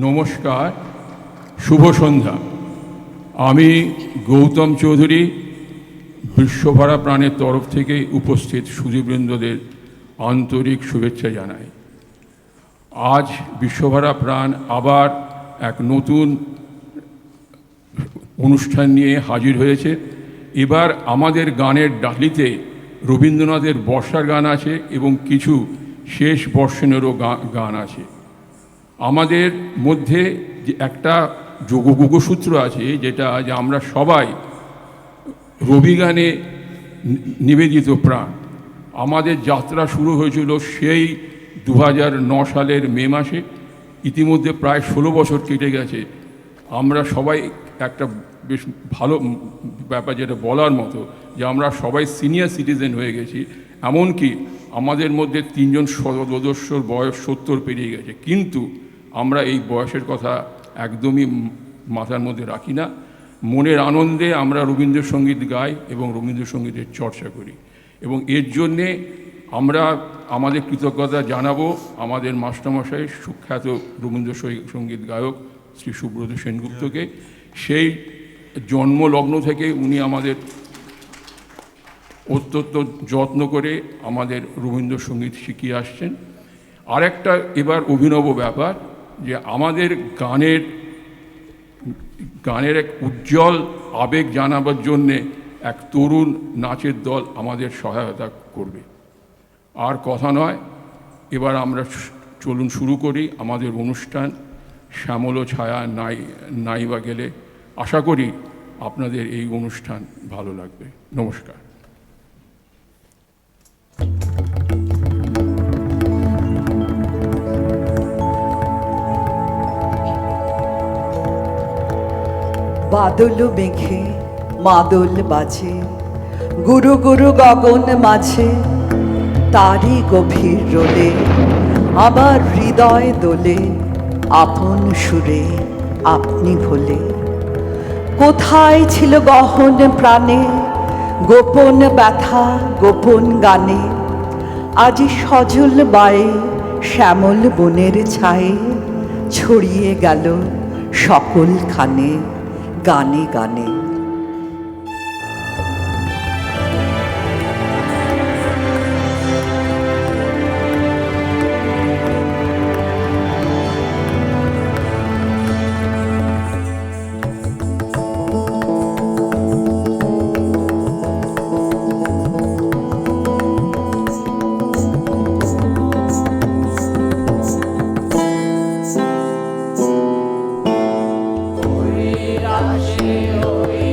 নমস্কার, শুভ সন্ধ্যা। আমি গৌতম চৌধুরী বিশ্বভারা প্রাণের তরফ থেকে উপস্থিত সুধীবৃন্দদের আন্তরিক শুভেচ্ছা জানাই। আজ বিশ্বভারা প্রাণ আবার এক নতুন অনুষ্ঠান নিয়ে হাজির হয়েছে। এবার আমাদের গানের ডালিতে রবীন্দ্রনাথের বর্ষার গান আছে এবং কিছু শেষ বর্ষণেরও গান আছে। আমাদের মধ্যে যে একটা যোগসূত্র আছে, যেটা যে আমরা সবাই রবি গানে নিবেদিত প্রাণ। আমাদের যাত্রা শুরু হয়েছিল সেই 2009 সালের মে মাসে। ইতিমধ্যে প্রায় 16 বছর কেটে গেছে। আমরা সবাই একটা বেশ ভালো ব্যাপার যেটা বলার মতো, যে আমরা সবাই সিনিয়র সিটিজেন হয়ে গেছি। এমনকি আমাদের মধ্যে 3 জন সদস্যর বয়স 70 পেরিয়ে গেছে, কিন্তু আমরা এই বয়সের কথা একদমই মাথার মধ্যে রাখি না। মনের আনন্দে আমরা রবীন্দ্রসঙ্গীত গাই এবং রবীন্দ্রসঙ্গীতের চর্চা করি, এবং এর জন্যে আমরা আমাদের কৃতজ্ঞতা জানাবো আমাদের মাস্টারমশাই সুখ্যাত রবীন্দ্রসঙ্গীত গায়ক শ্রী সুব্রত সেনগুপ্তকে। সেই জন্মলগ্ন থেকে উনি আমাদের অত্যন্ত যত্ন করে আমাদের রবীন্দ্রসঙ্গীত শিখিয়ে আসছেন। আরেকটা এবার অভিনব ব্যাপার যে আমাদের গানের এক উজ্জ্বল আবেগ জানাবার জন্যে এক তরুণ নাচের দল আমাদের সহায়তা করবে। আর কথা নয়, এবার আমরা চলুন শুরু করি আমাদের অনুষ্ঠান শ্যামল ছায়া নাইবা গেলে। আশা করি আপনাদের এই অনুষ্ঠান ভালো লাগবে। নমস্কার। বাদল মেঘে মাদল বাজে, গুরু গুরু গগন মাঝে, তারই গভীর রোলে আমার হৃদয় দোলে, আপন সুরে আপনি ভোলে। কোথায় ছিল গহন প্রাণে, গোপন ব্যথা গোপন গানে, আজি সজল বায়ে শ্যামল বনের ছায়ে, ছড়িয়ে গেল সকলখানে গানে গানে। Ashe,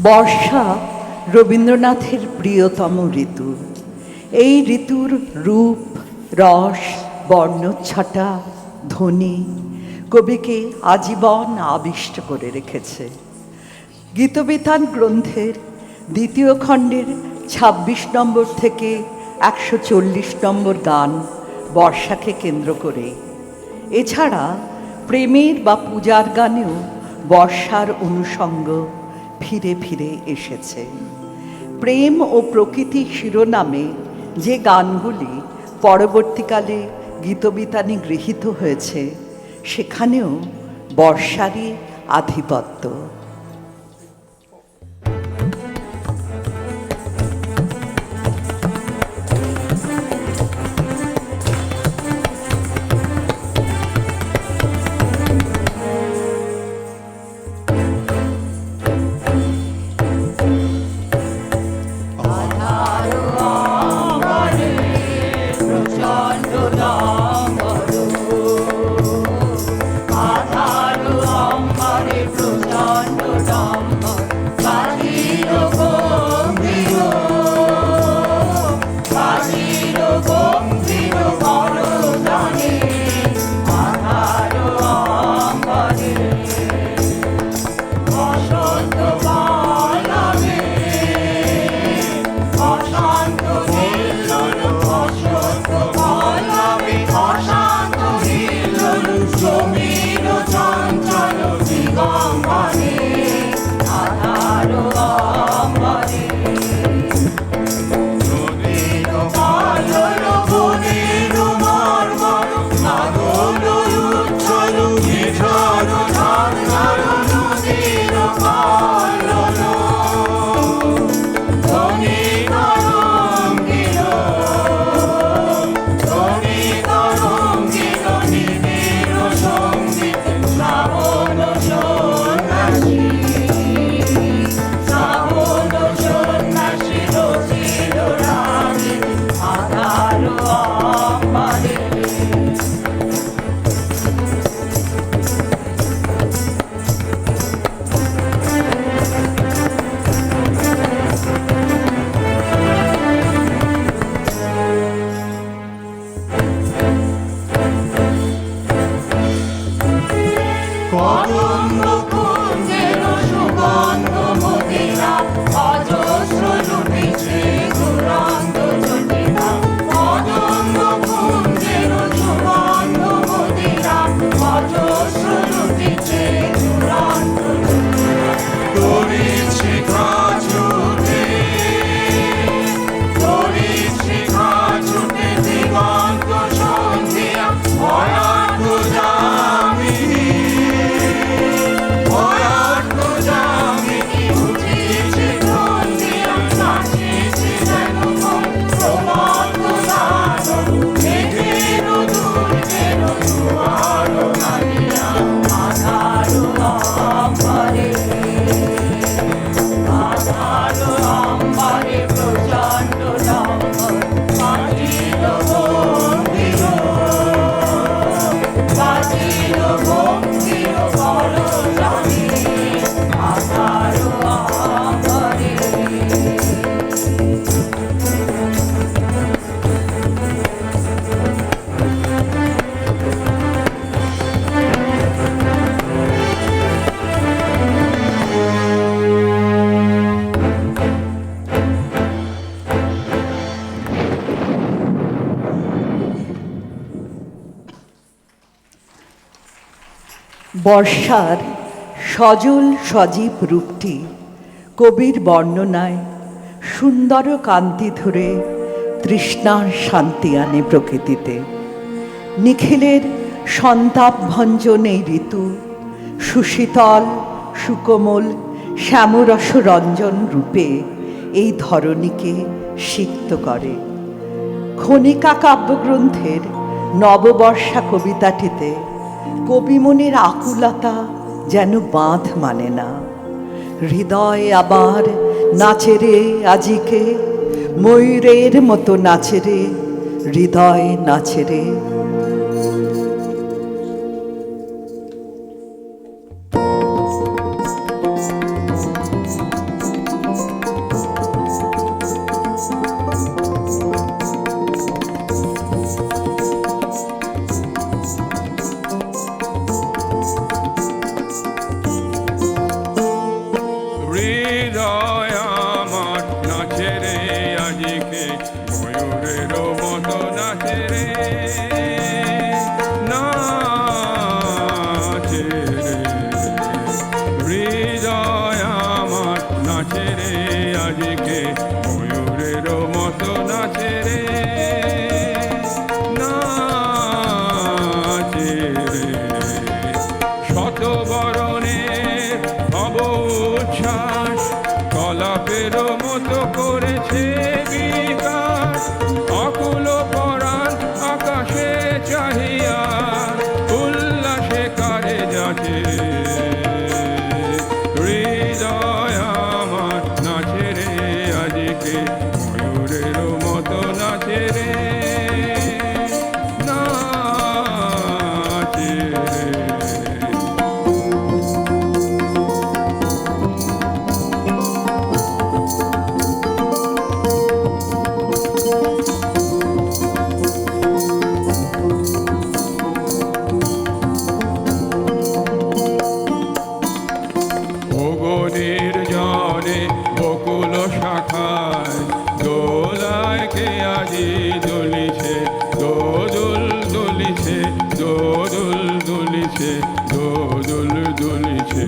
বর্ষা রবীন্দ্রনাথের প্রিয়তম ঋতু। এই ঋতুর রূপ, রস, বর্ণচ্ছটা, ধ্বনি কবিকে আজীবন আবিষ্ট করে রেখেছে। গীতবিতান গ্রন্থের দ্বিতীয় খণ্ডের ২৬ নম্বর থেকে ১৪০ নম্বর গান বর্ষাকে কেন্দ্র করে। এছাড়া প্রেমের বা পূজার গানেও বর্ষার অনুষঙ্গ ফিরে ফিরে এসেছে। প্রেম ও প্রকৃতি শিরোনামে যে গানগুলি পরবর্তীকালে গীতবিতানে গৃহীত হয়েছে, সেখানেও বর্ষারই আধিপত্য। বর্ষার সজল সজীব রূপটি কবির বর্ণনায় সুন্দর কান্তি ধরে তৃষ্ণার শান্তি আনে প্রকৃতিতে। নিখিলের সন্তাপ ভঞ্জন এই ঋতু সুশীতল, সুকোমল, শ্যামরস রঞ্জন রূপে এই ধরণীকে সিক্ত করে। খনিকা কাব্যগ্রন্থের নববর্ষা কবিতাটিতে কবিমনের আকুলতা যেন বাঁধ মানে না। হৃদয় আবার নাচে রে আজিকে, ময়ূরের মতো নাচে রে, হৃদয় নাচে রে। নাচে, হৃদয় আমার নাচে রে আজকে, ময়ূরের মতো নাচে রে, নাচে রে। ভোগনের জলে বকুল শাখায় দোলায় কে আজি দুলিছে, দোদুল দুলিছে, দোদুল দুলিছে, দোদুল দুলিছে।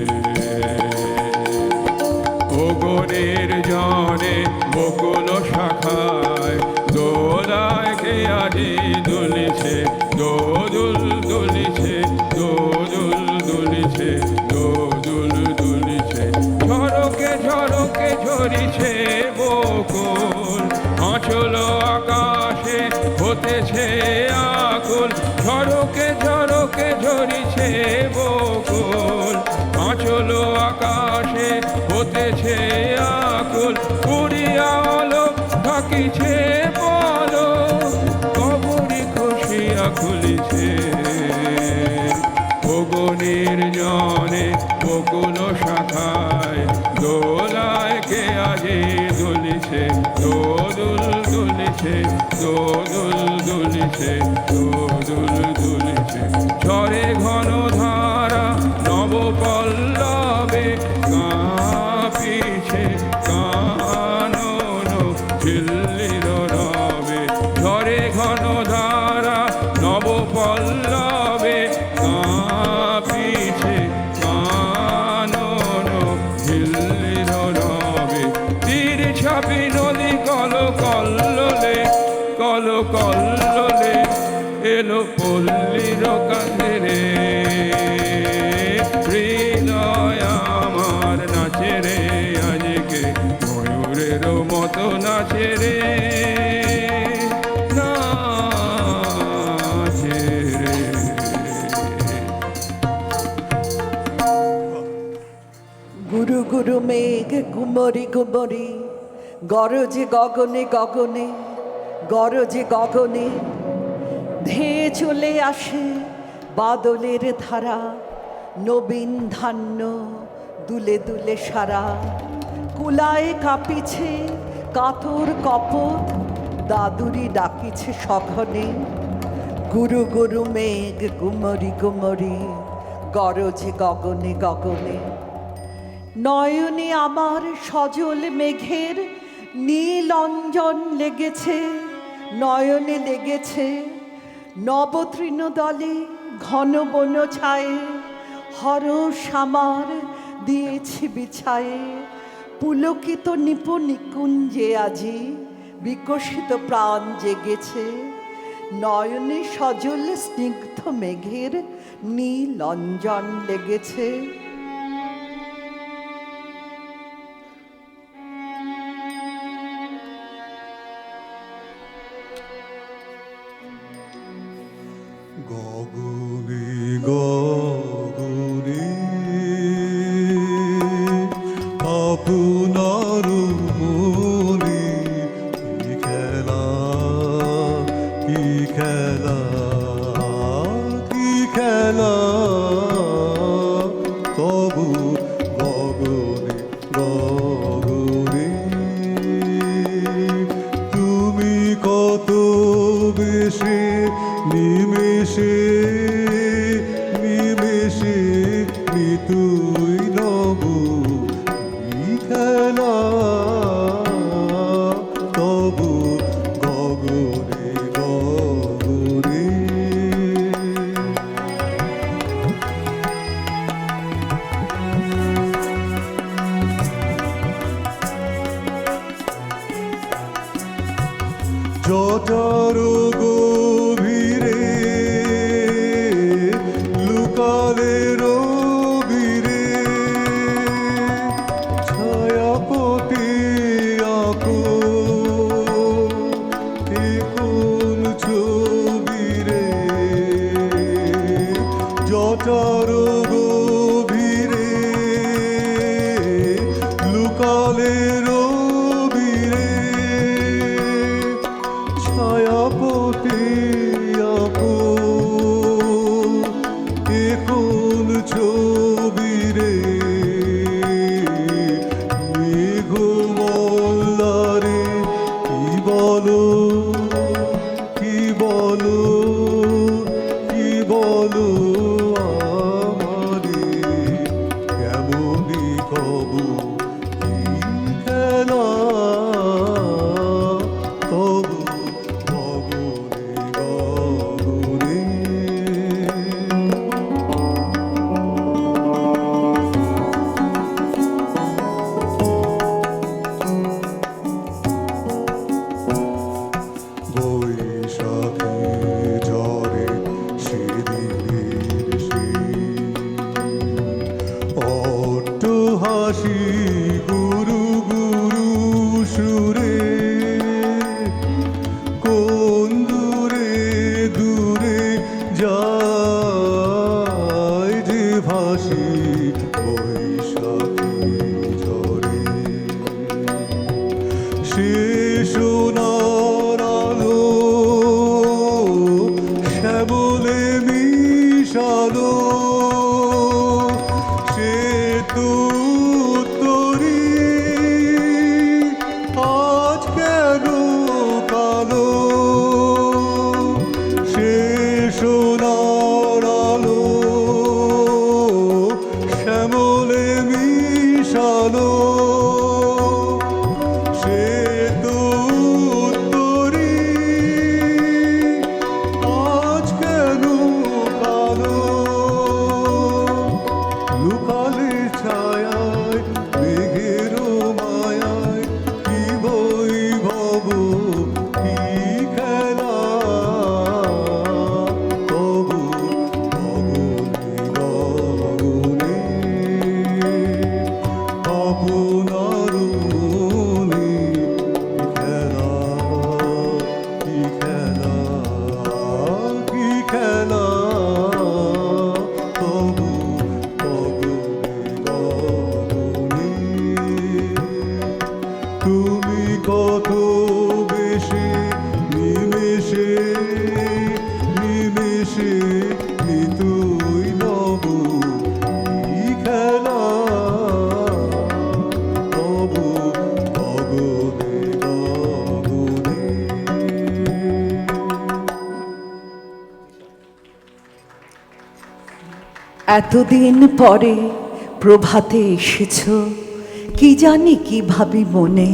ভোগনের জলে বকুল শাখায় দোলায় কে আজি দুলিছে, দোদুল দুলিছে, দোদুল দুলিছে, দোদুল দুলিছে। ঝরকে ঝরকে ঝরিছে বকুল, আঁচল আকাশে হতেছে আকুল। ঝরকে ঝরকে ঝরিছে বকুল, আঁচল আকাশে হতেছে আকুল। উড়িয়া আলোক থাকিছে বলো, কবরি খুশিয়া খুলিছে। ভোগনের জনে বকুল শাখায় দোলায় কে আজি দুলিছে, দোদুল দুলিছে, দোদুল দুলিছে, দোদুল দুলিছে। ঝরে ঘন ধারা নব পল্লবে কাঁপিছে কানন ঝিল্লির রবে। ঝরে ঘন ধারা নব পল্লবে কাঁপিছে কানন ঝিল্লির রবে। তীর ছাপি নদী কল কল্লোলে, কল কল্লোলে এলো পল্লীর কাছে রে, হৃদয় আমার নাচে রে আজকে, ময়ূরের মতো নাচে রে, নাচে রে। গুরু গুরু মেঘ গুমরি গুমরি, গরজে গগনে গগনে, গরজে গগনে। ধেয়ে চলে আসে বাদলের ধারা, নবীন ধান্য দুলে দুলে সারা। কুলায় কাঁপিছে কাতর কপট, দাদুরি ডাকিছে সঘনে। গুরু গুরু মেঘ গুমরি গুমরি, গরজে গগনে গগনে। নয়নে আমার সজল মেঘের নীল অঞ্জন লেগেছে, নয়নে লেগেছে নবতৃণ দলে ঘন বন ছায়ে। হরষ আমার দিয়েছি বিছায়ে, পুলকিত নিপ নিকুঞ্জে আজি বিকশিত প্রাণ জেগেছে। নয়নে সজল স্নিগ্ধ মেঘের নীল অঞ্জন লেগেছে। গগনে গগনে আপনার মনে কি খেলা, কি খেলা, কি খেলা। তবু গগনে গগনে তুমি কত বেশি নিমেষে নিমেষে নিতুই নব কি খেলা। তবু গগনে গগনে জটার গভীরে লুকালে রবিরে ছায়াপতি আঁকো কোন ছবিরে জটার যায় যে ভাসি বৈশাখী ঝরে, সে সোনার আলো শ্যামলে মিশালো, সে তো উত্তরী আজ কেন কালো, সে সোনার আলো শ্যামলে মিশালো, সে তো উত্তরী আজ কেন কালো। লুকালে ছায়ায় মেঘের মায়ায় কি বৈভব কি খেলা, তবু গগনে গগনে আপনার মনে খেলা, কি খেলা, কি খেলা, তবু গগনে তুমি কত বেশি নিমেষে নিমেষে নিতুই নব কি খেলা, তবু গগনে গগনে। এতদিন পরে প্রভাতে এসেছ, কি জানি কি ভাবি মনে,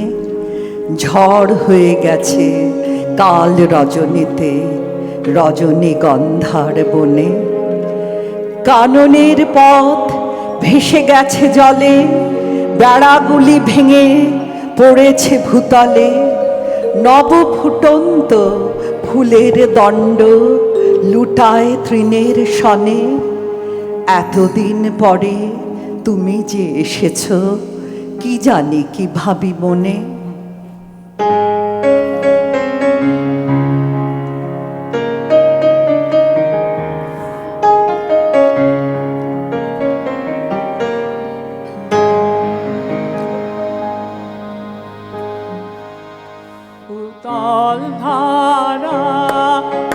ঝড় হয়ে গেছে কাল রজনীতে রজনীগন্ধার বনে, কাননের পথ ভেসে গেছে জলে, বেড়াগুলি ভেঙে পড়েছে ভূতলে, নব ফুটন্ত ফুলের দণ্ড লুটায় তৃণের সনে। এতদিন পরে তুমি যে এসেছ, কি জানি কি ভাবি মনে। উতল ধারা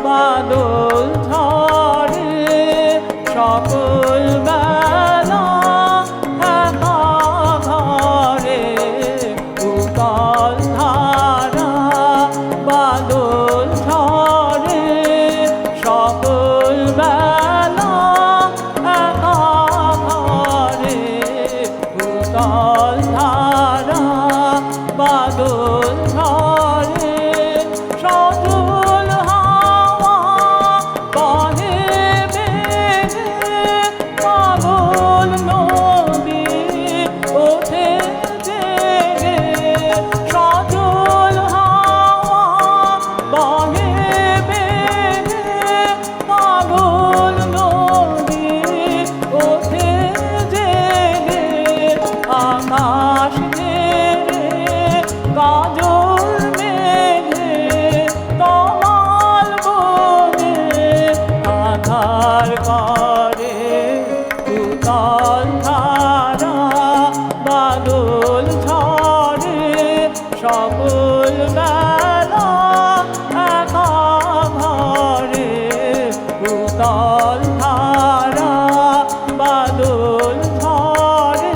বাদল ঝরে সকল বেলা একা ঘরে, উতল ধারা বাদল ঝরে সকল বেলা একা ঘরে, উতল ধারা বাদল ঝরে সজল হাওয়া বহে বেগে, পাগল নদী ওঠে জেগে, সজল হাওয়া বহে বেগে, পাগল নদী ওঠে জেগে, আকাশ ঘেরে কাজল মেঘে তমাল বনে আধার করে, উতল ধারা বাদল ঝরে সকল বেলা একা ঘরে, উতল ধারা বাদল ঝরে।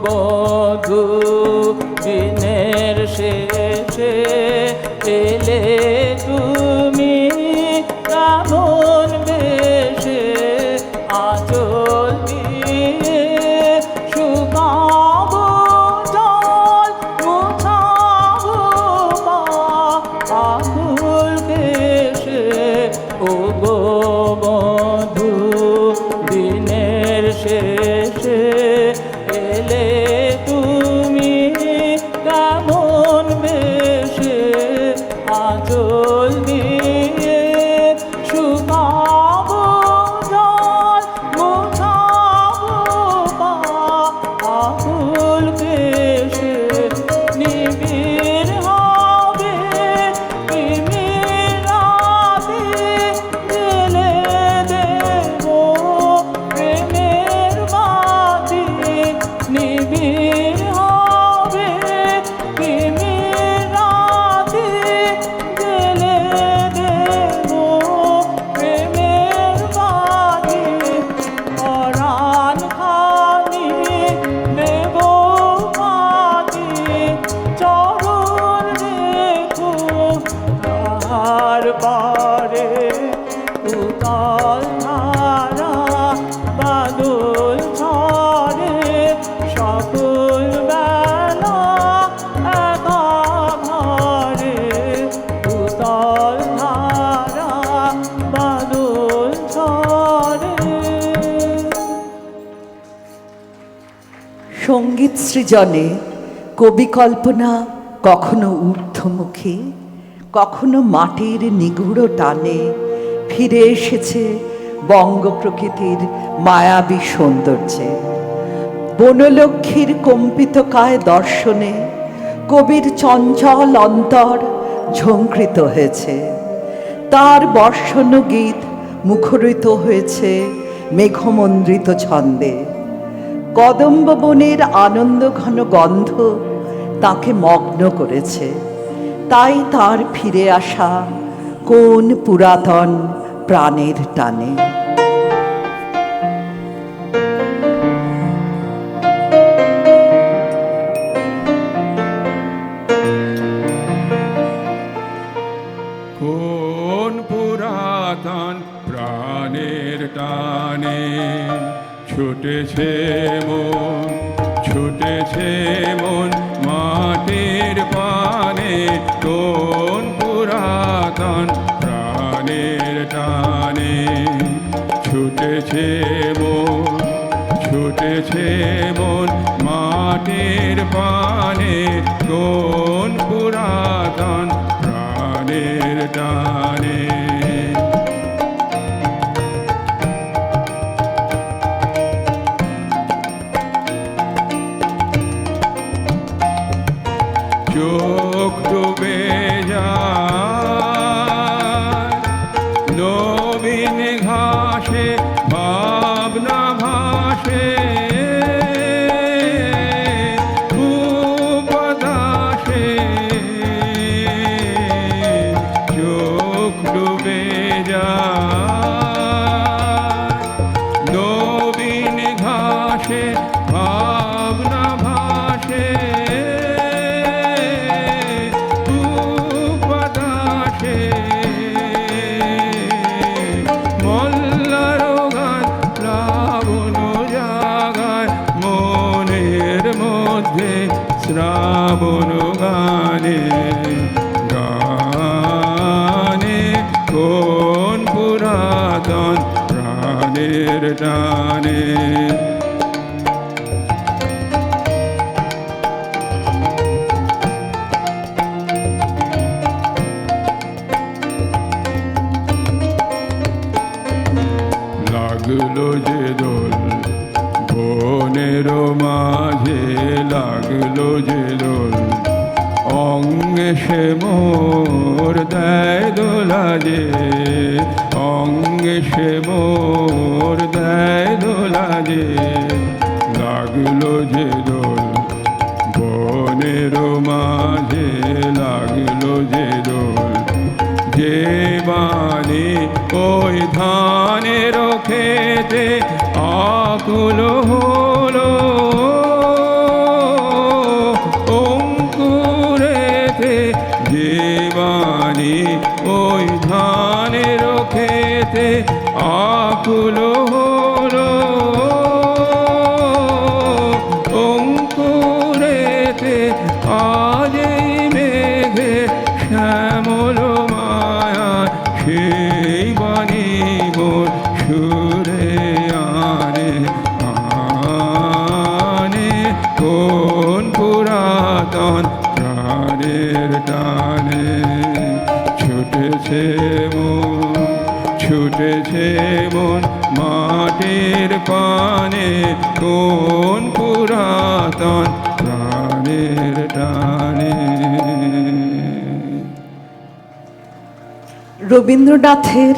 বধূ দিনের শেষে এলে তুমি কেমন বেশে, আঁচল দিয়ে শুকাবো জল মুছাবো পা আকুল কেশে, ও গো বধূ দিনের শেষে এলে তুমি কেমন বেশে, আঁচল দিয়ে শুকাবো জল বাদল ঝরে সকল বেলা একা ঘরে উতল ধারা বাদল ঝরে। সঙ্গীত সৃজনে কবি কল্পনা কখনো ঊর্ধ্বমুখী, কখনো মাটির নিগুড় টানে ফিরে এসেছে বঙ্গ প্রকৃতির মায়াবী সৌন্দর্যে। বনলক্ষ্মীর কম্পিত কায় দর্শনে কবির চঞ্চল অন্তর ঝঙ্কৃত হয়েছে। তার বর্ষণ গীত মুখরিত হয়েছে মেঘমন্দ্রিত ছন্দে। কদম্ব বনের আনন্দ ঘন গন্ধ তাকে মগ্ন করেছে। তাই তার ফিরে আসা কোন পুরাতন প্রাণের টানে। কোন পুরাতন প্রাণের টানে ছুটেছে মন, ছুটেছে মন মাটির পানে। কোন পুরাতন প্রাণের টানে ছুটেছে মন, ছুটেছে মন মাটির পানে। কোন পুরাতন প্রাণের টানে। চোখ ডুবে যায় নবীন ঘাসে, ভাবনা ভাসে বাতাসে। চোখ ডুবে যায় নবীন ঘাসে, ভাবনা ভাসে বাতাসে। মল্লার গান প্লাবন জাগায় মনের মধ্যে শ্রাবণ গানে। গানে কোন পুরাতন প্রাণের টানে। লাগলো যে দোল বনের মাঝে, লাগলো যে দোল অঙ্গে সে মোর দেয় দোলা যে। অঙ্গে সে মোর দেয় দোলা যে। লাগলো যে দোল বনের মাঝে, লাগলো যে দোল যে বাণী ওই ধানের খেতে আকুল হলো। অঙ্কুরেতে যে বাণী ওই ধানের খেতে আকুল হলো। অঙ্কুরেতে আজ এই মেঘে শ্যামল মায়া সেই বাণী মোর সুরে আনে। আনে কোন পুরাতন প্রাণের টানে ছুটেছে মন, ছুটেছে মন মাটির পানে। কোন পুরাতন প্রাণের টানে। রবীন্দ্রনাথের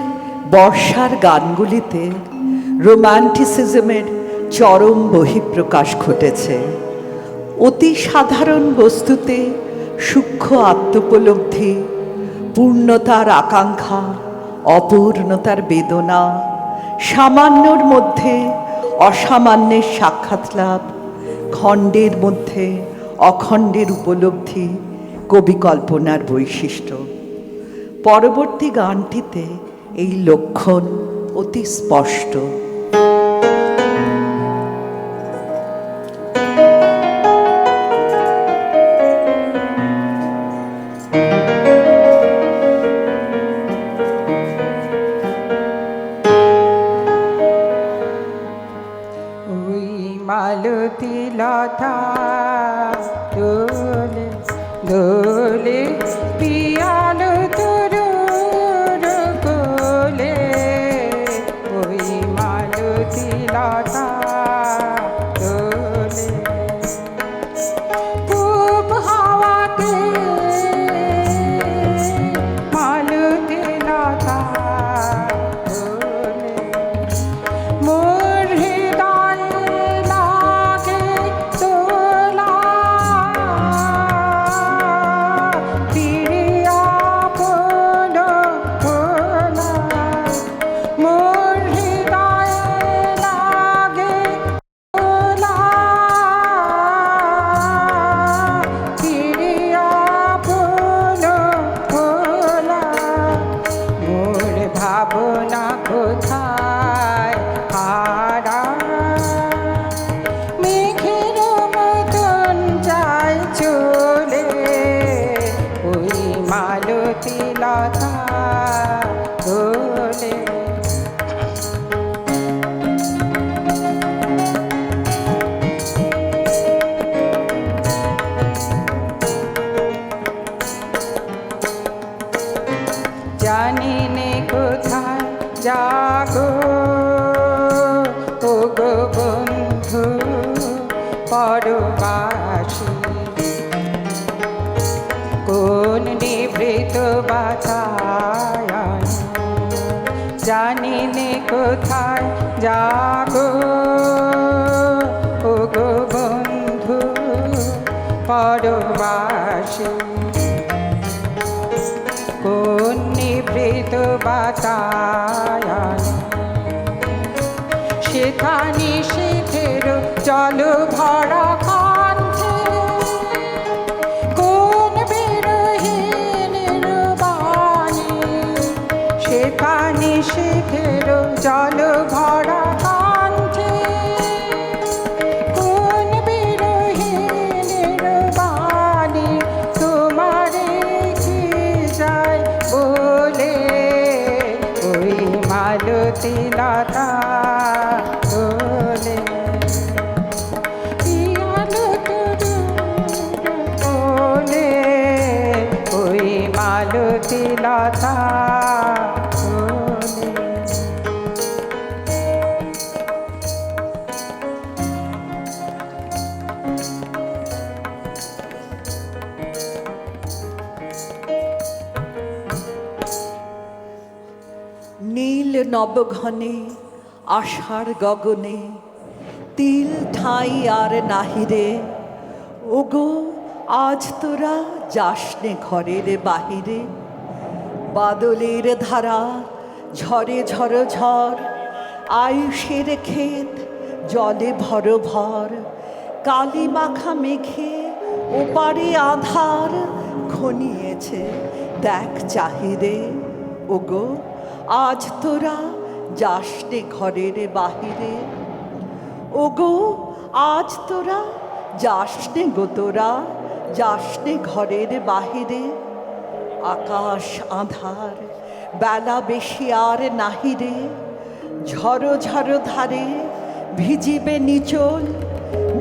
বর্ষার গানগুলিতে রোম্যান্টিসিজমের চরম বহিঃপ্রকাশ ঘটেছে। অতি সাধারণ বস্তুতে সূক্ষ্ম আত্মোপলব্ধি, পূর্ণতার আকাঙ্ক্ষা, অপূর্ণতার বেদনা, সামান্যর মধ্যে অসামান্যের সাক্ষাৎ লাভ, খণ্ডের মধ্যে অখণ্ডের উপলব্ধি কবি কল্পনার বৈশিষ্ট্য। পরবর্তী গানটিতে এই লক্ষণ অতি স্পষ্ট। মালতী লতা দোলে দোলে পিয়ালো তরুর কোলে ওই মালতী লতা দোলে খুব হাওয়াতে মালতী লতা দোলে মোর হৃদয়ে লাগে দোলা ফিরিয়া আপন ভোলা মোর হৃদয়ে লাগে দোলা ফিরিয়া আপন ভোলা মোর ভাবনা কোথায় হারা মেঘের মতন যায় চলে ওই মালতী লতা দোলে জানি নে কোথায় জাগো ও গো বন্ধু পরবাসী কোন নিভৃত বাতায়ন জানি নে কোথায় জাগো ও গো বন্ধু পরবাসী কোন নিভৃত বাতায়ন সেখানে শীতের জল ভরা কাঞ্চে কোন বিরহীনের বাণী সেখানে শীতের জল ভরা কাঞ্চে কোন বিরহীনের বাণী তোমারে কি যায় বলে ওই মালতী লতা দোলে পিয়ালো তরুর কোলে ওই মালতী লতা দোলে নীল নবঘনে আষাঢ় গগনে তিল ঠাঁই আর নাহিরে ওগো আজ তোরা যাসনে ঘরের বাহিরে বাদলের ধারা ঝরে ঝর ঝড় আয়ুষের ক্ষেত জলে ভর ভর কালি মাখা মেঘে ওপারে আধার ঘনিয়েছে দেখ চাহিরে ওগো আজ তোরা যাসনে ঘরের বাহিরে ওগো আজ তোরা যাসনে গো তোরা যাসনে ঘরের বাহিরে আকাশ আঁধার বেলা বেশি আর নাহিরে ঝড়ো ঝড়ো ধারে ভিজিবে নিচল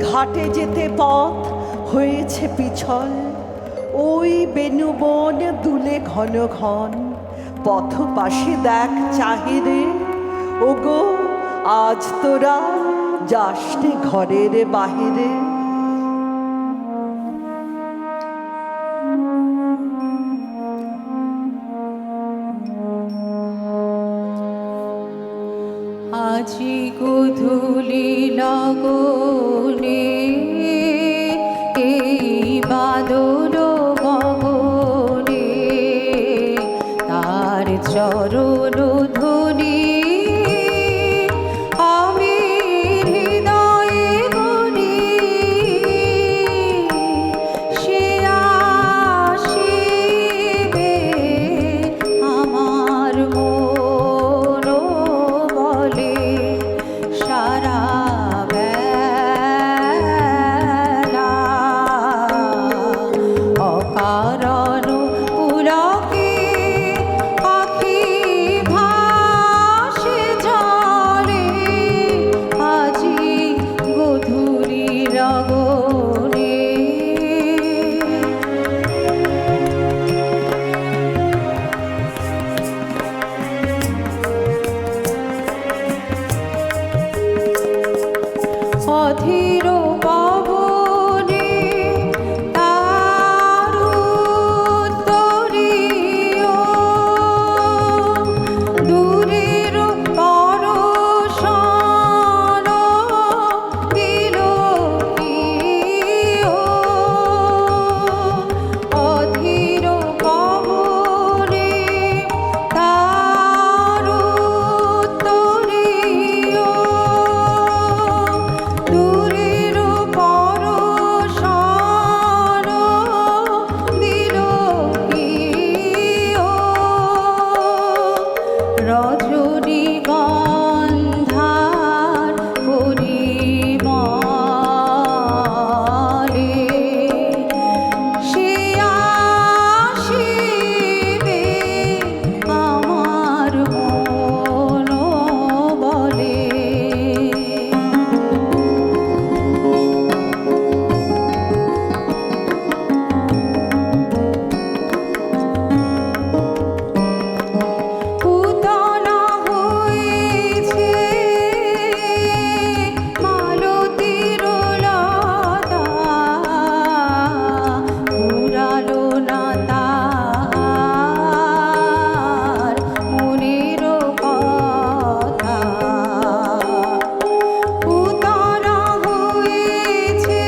ঘাটে যেতে পথ হয়েছে পিছল ওই বেনুবন দুলে ঘন ঘন পথ পাশে দেখ চাহিরে ওগো আজ তোরা যাসনে ঘরের বাহিরে আজি গোধূলি লগনে এই বাদল গগনে তার চরণ ধ্বনি আমি হৃদয়ে গনি সে আসিবে আমার মন বলে সারা বেলা অধীর পবনে তার উত্তরীয় দূরের পরশান দিল কি অধীর পবনে তার উত্তরীয় দূরের পরশান দিল কি রজনীগন্ধার পরিমলে সে আসিবে আমার মন বলে পুতনা হয়েছে মালতীর লতা ফুরালো না তার মনের কথা পুতনা হয়েছে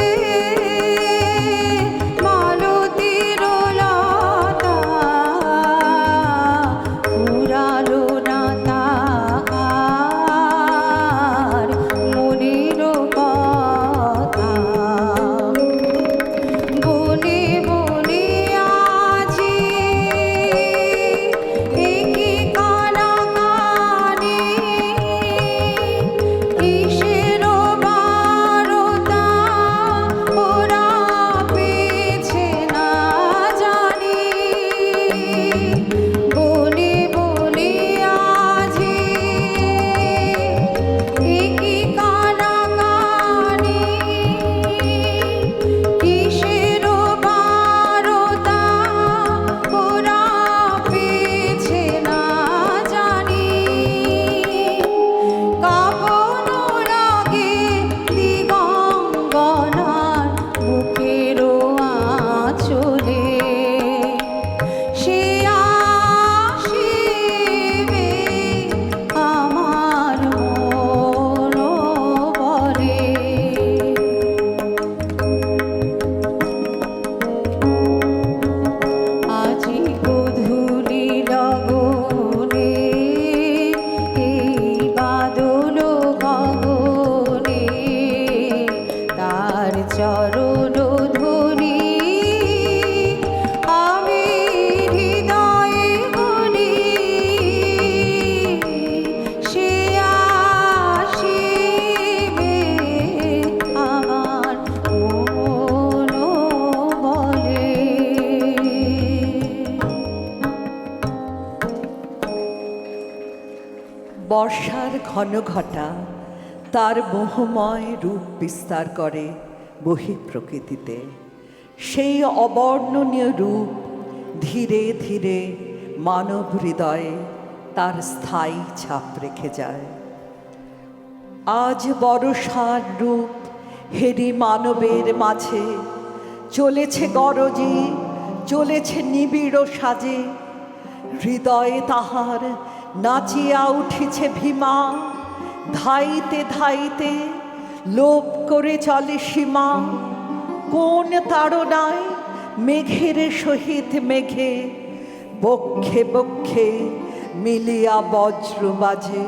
মালতীর লতা ফুরালো না তার মনের কথা বনে বনে আজি একি কানাকানি কিসের বারতা ওরা পেয়েছে না জানি বনে বনে আজি একি কানাকানি কিসের বারতা ওরা পেয়েছে না জানি কাঁপন লাগে দিগঙ্গনার বুকেরও আঁচলে সে আসিবে আমার মন বলে আজি গধূলি লগনে এই বাদল গগনে তার চরণ ধরি আমি হৃদয়ে গলি সে আসিবে আমার মন বলে বর্ষার ঘন ঘটা তার মোহময় রূপ বিস্তার করে বহি প্রকৃতিতে সেই অবর্ণনীয় রূপ ধীরে ধীরে মানব হৃদয়ে তার স্থায়ী ছাপ রেখে যায় আজ বর্ষার রূপ হেরি মানবের মাঝে চলেছে গরজে চলেছে নিবিড় সাজে হৃদয়ে তাহার নাচিয়া উঠিছে ভীমা ধাইতে ধাইতে লোভ করে চলে সীমা কোন তাড়নায় মেঘের সহিত মেঘে বক্ষে বক্ষে মিলিয়া বজ্র বাজে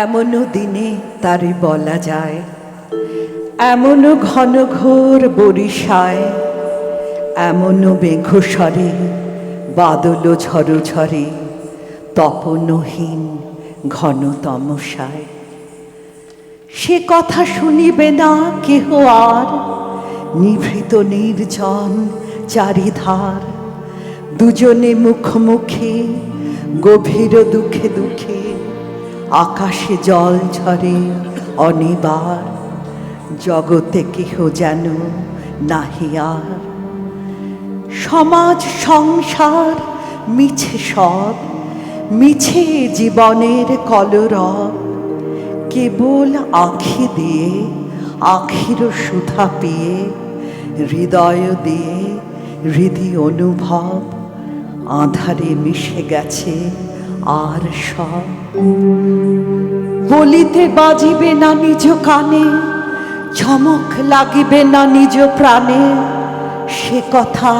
এমনও দিনে তারে বলা যায়, এমনও ঘন ঘোর বরিশায়, এমনও মেঘস্বরে বাদল ঝড়ো ঝরে, তপনহীন ঘন তমসায়। সে কথা শুনিবে না কেহ আর, নিভৃত নির্জন চারিধার, দুজনে মুখোমুখি গভীর দুঃখে দুঃখে, আকাশে জল ঝরে অনিবার, জগতে কেহ যেন নাহি আর। সমাজ সংসার মিছে সব, মিছে জীবনের কলরব, কেবল আঁখি দিয়ে আখির সুধা পিয়ে, হৃদয় দিয়ে হৃদি অনুভব, আঁধারে মিশে গেছে আর সব। বলিতে বাজিবে না নিজ কানে, চমক লাগিবে না নিজ প্রাণে, সে কথা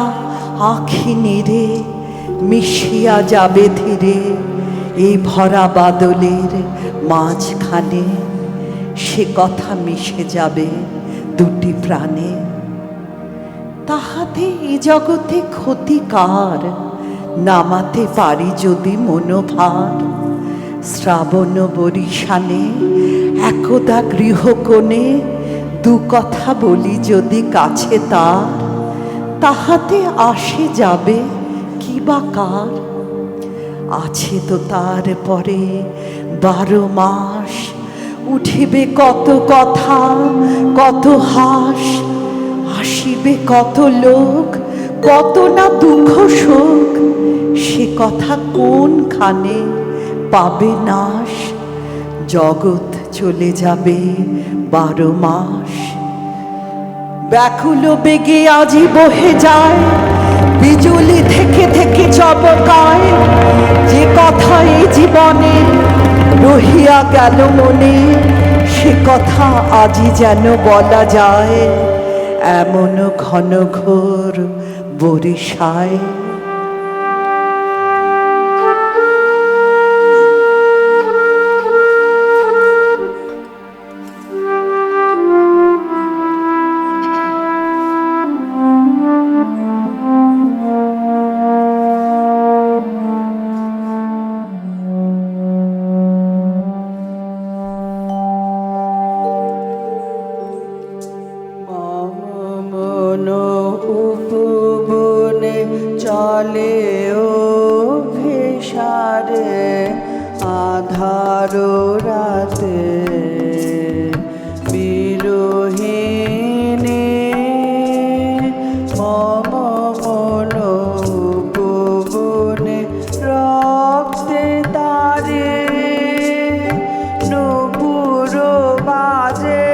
আঁখি নিরে মিশিয়া যাবে ধীরে এই ভরা বাদলের মাঝখানে, সে কথা মিশে যাবে দুটি প্রাণে। তাহাতে এ জগতে ক্ষতিকার, নামাতে পারি যদি মনোভার, শ্রাবণ বরিশানে একদা গৃহকোণে দু কথা বলি যদি কাছে তার, তাহাতে আসে যাবে কি বা কার। আছে তো তার পরে 12 মাস, উঠিবে কত কথা কত হাস, আসিবে কত লোক কত না দুঃখ শোক, সে কথা কোনখানে পাবে নাশ। জগৎ চলে যাবে 12 মাস, ব্যাকুল বেগে আজি বহে যায়, বিজুলি থেকে থেকে চমকায়, যে কথা এই জীবনে রহিয়া গেল মনে, সে কথা আজি যেন বলা যায়, এমন ঘন ঘোর বরিশায়। উপবনে চলে ও ভেসারে আধার রাতে, বিরোহিণী মম মন উপবনে রক্তে তারে, নূপুর বাজে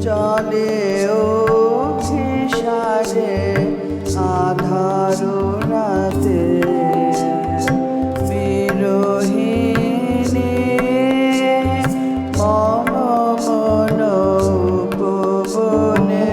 চলে ও ভিসারে আধার রাতে, বিরোহিণী মম মন উপবনে।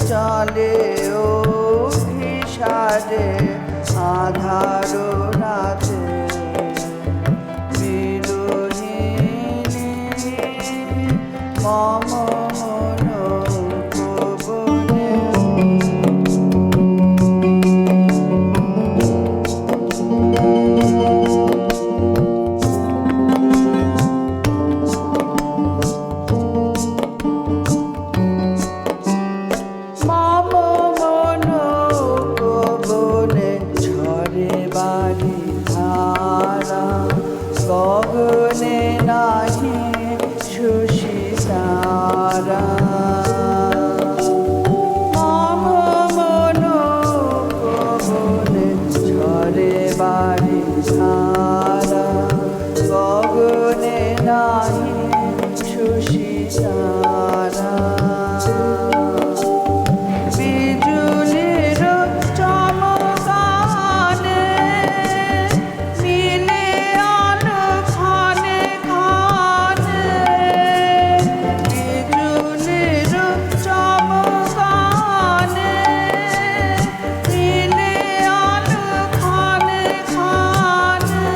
চলে ও ভিসারে আধার রাতে, বিরোহিণী মম মন উপবনে। বাড়ি ধারা গগনে নাহি শশী তারা মম মন পবনে ঝরে বাড়ি ধারা গগনে নাহি শশী তারা বিজুলির চমকানে মিলে আলো খানে খানে বিজুলির চমকানে মিলে আলো খানে খানে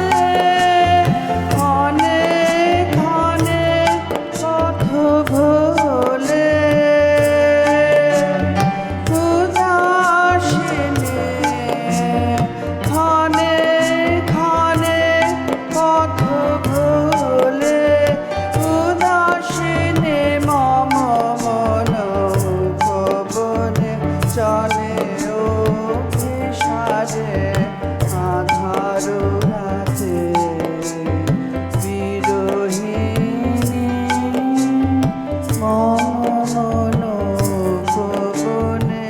খানে খানে পথ ভোলে উদাসীনে খানে খানে পথ ভোলে উদাসীনে মম মন পবনে চলে ও বিষাদে আধার রাতে বিরোহিণী মম মন পবনে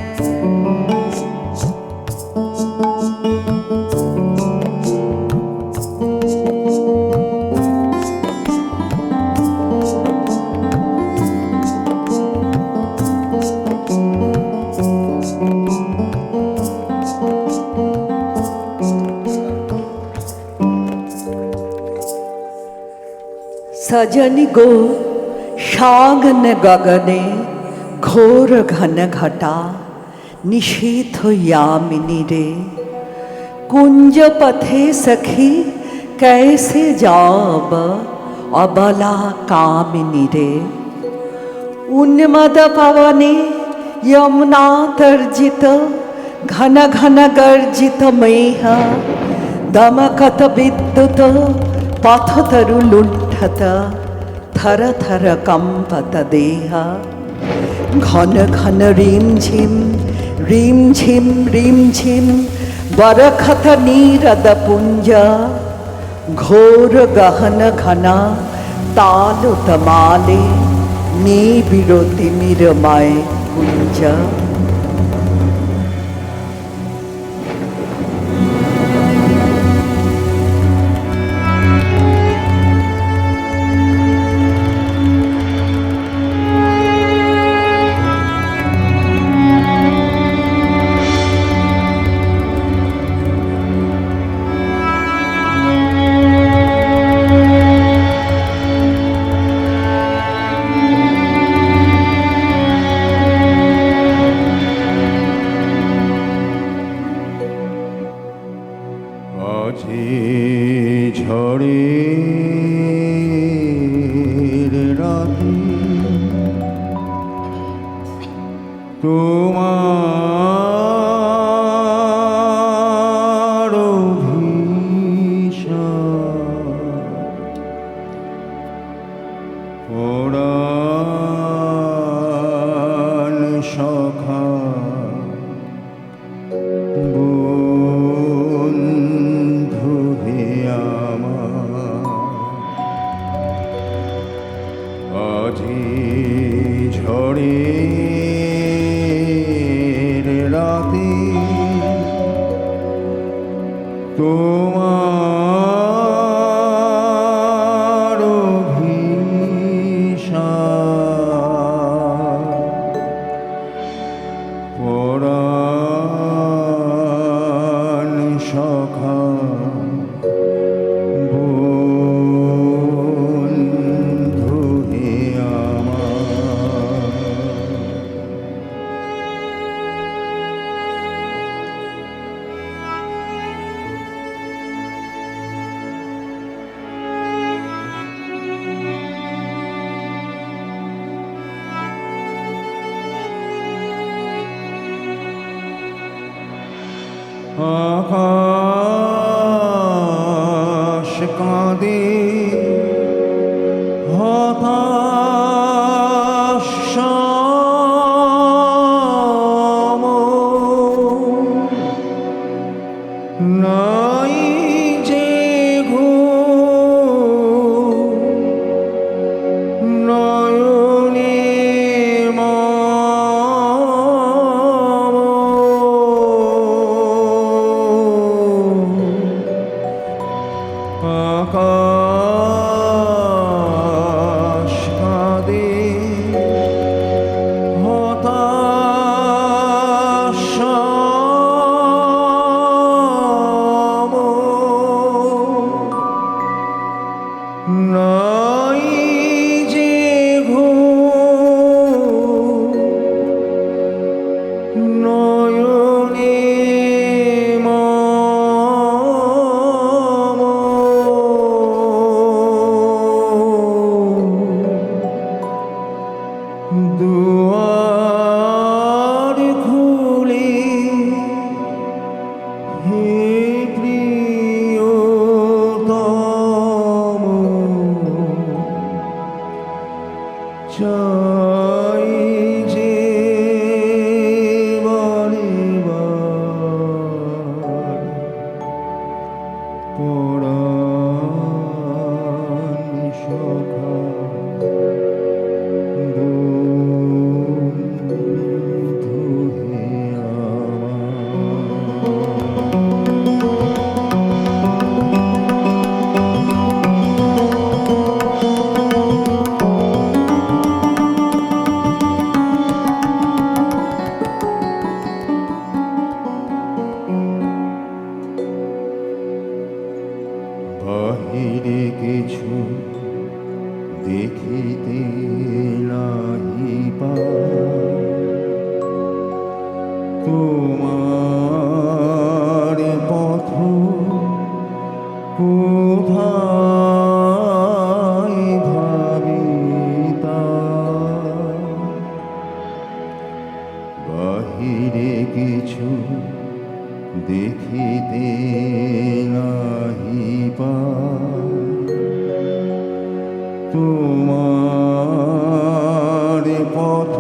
सजन गो शागन गगने घोर घन घटा निशीथ यामिनी रे कुंज पथे सखी कैसे जाब अबला कामिनी रे उन्मद पवने यमुना तर्जित घन घन गर्जित मेह दमकत विद्युत पथतरु लुण्ठत थर थर कंपत देह घन घन रीम झिम बरखत नीरद पुंज घोर गहन घना तालु तमाले निबिड़ तिमिरमय कुंज আজি ঝড়ের রাতে তোমার ওড়ান সখা বন্ধু হে আমার আজি ঝড়ের রাতে তোমার পরাণ সখা বন্ধু হে আমার আকাশ কাঁদে হতাশ সম না নাই যে ঘুম নয়নে মম আকাশ কাঁদে হতাশা নাই যে ঘুম নয়নে মম দুয়ার খুলে হে প্রিয়তম চাই যে বারে বার পরাণ সখা বন্ধু হে বাহিরে কিছু দেখিতে নাহি পাই তোমার পথ কোথায় ভাবিতা বাহিরে কিছু দেখিতে নাহি পাই তোমার পথ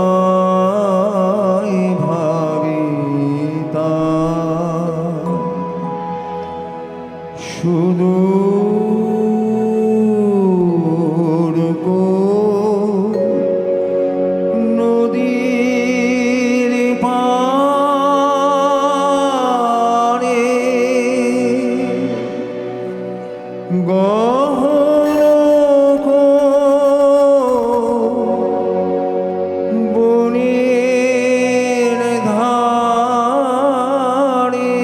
কোথায় ভাবিতা সুদূর নদীর পারে গহন বনের ধারে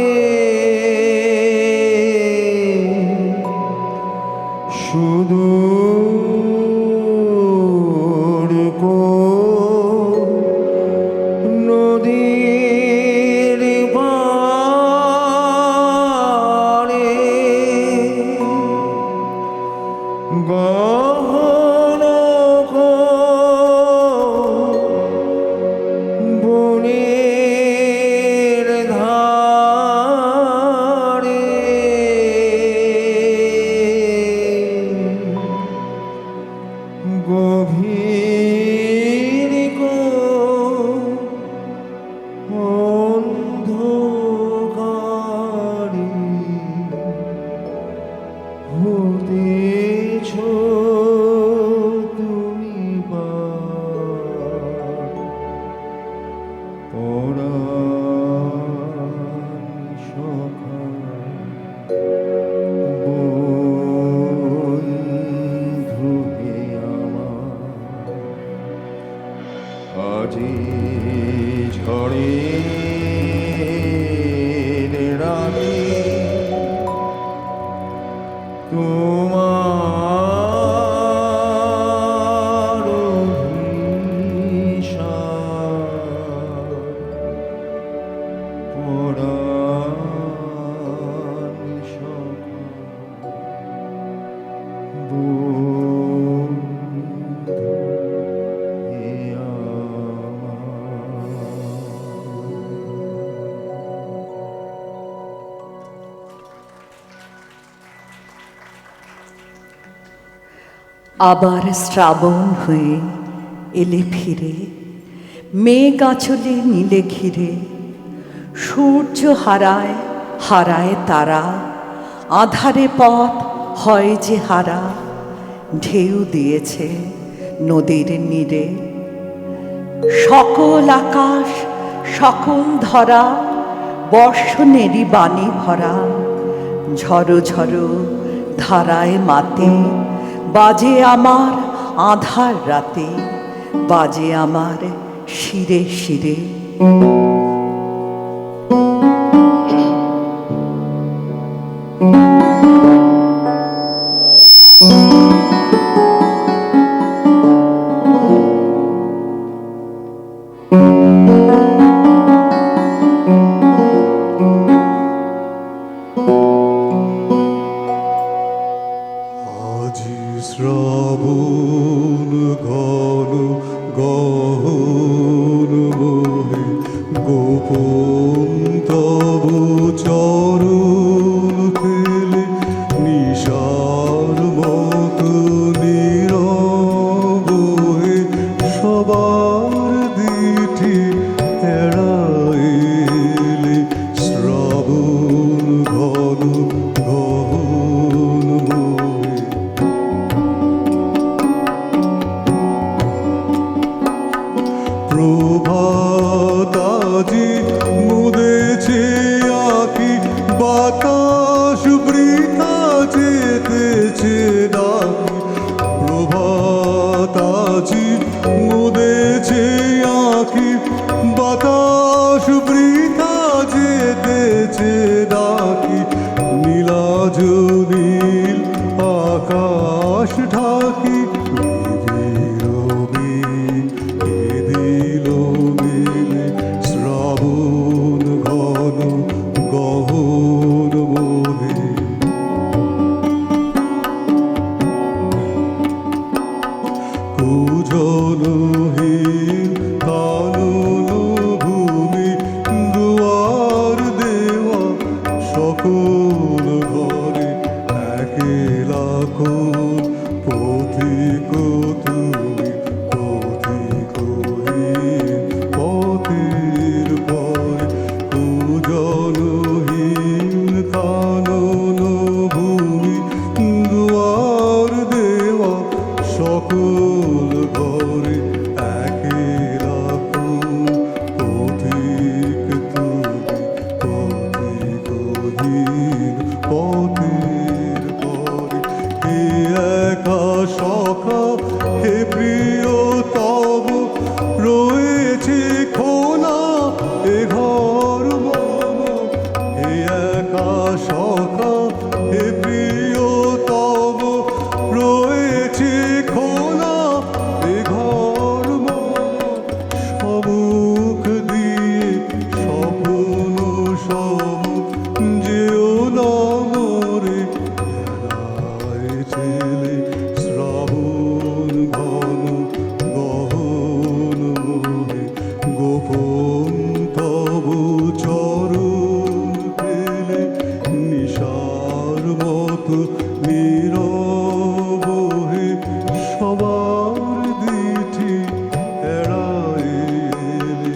সুদূর নদীর পারে গহন বনের ধারে গভীর অন্ধকারে হতেছ তুমি পরাণ সখা বন্ধু হে আমার আজি ঝড়ের রাতে তোমার অভিশাপ পরাণ সখা বন্ধু হে আবার শ্রাবণ হয়ে এলে ফিরে মেঘ আঁচলে নীলে ঘিরে সূর্য হারায় হারায় তারা, আধারে পথ হয় যে হারা। ঢেউ দিয়েছে নদীর নীরে, সকল আকাশ সকল ধরা বর্ষণেরই বাণী ভরা। ঝড়ো ঝড়ো ধারায় মাতে বাজে আমার আধার রাতে, বাজে আমার শিরে শিরে। আজি শ্রাবণ ঘন গহন মোহে, গোপন তব চরণ খেলে নিশার মত নীরব হয়ে সবার দিঠি এড়াইলে। শ্রাবণ ঘন গহন মোহে, প্রভাতাজি মুদেছে আঁকি, বাতাস বৃথা যেতেছে ডাকি। প্রভাতাজি মুদেছে আঁকি, বাতাস বৃথা যেতেছে ডাকি। নীলাজ নীল আকাশ ঢাকি, শ্রাবণ ঘন গহন মোহে। কুজনহীন কানন ভূমি, দুয়ার দেওয়া সকল ঘরে একেলা কোন পথিক তুমি, পথিকহীন পথের পরে। কুজনহীন কানন ভূমি, দুয়ার দেওয়া সকল ঘরে একেলা কোন পথিক তুমি, পথিকহীন পথের পরে। হে একা সখা হে প্রিয় তব, রয়েছে খোলা এ ঘর মম। হে একা সখা হে প্রিয় তব, রয়েছে খোলা এ ঘর মম। সমুখ দিয়ে স্বপ্ন সম যেও না মোরে বেলায় ছেলে। শ্রাবণ ঘন গহন মোহে, গোপন তব চরণ ফেলে নিশার মতো নীরব হয়ে সবার দিঠি এড়াইলে।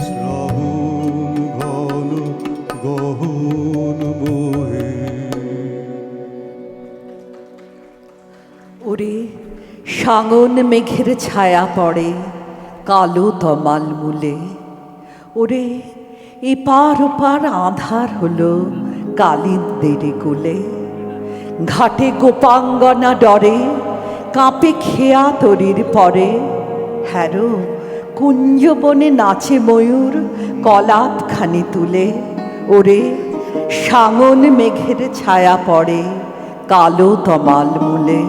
শ্রাবণ ঘন গহন মোহে। ওরে সাঙন মেঘের ছায়া পড়ে কালো তমাল মূলে। ওরে এপার ওপার আধার হলো কালিন্দের কোলে। ঘাটে গোপাঙ্গনা ডরে কাঁপে খেয়া তরির পরে। হ্যারো কুঞ্জবনে নাচে ময়ূর কলাপখানি তুলে। ওরে সাঙন মেঘের ছায়া পড়ে কালো তমাল মূলে।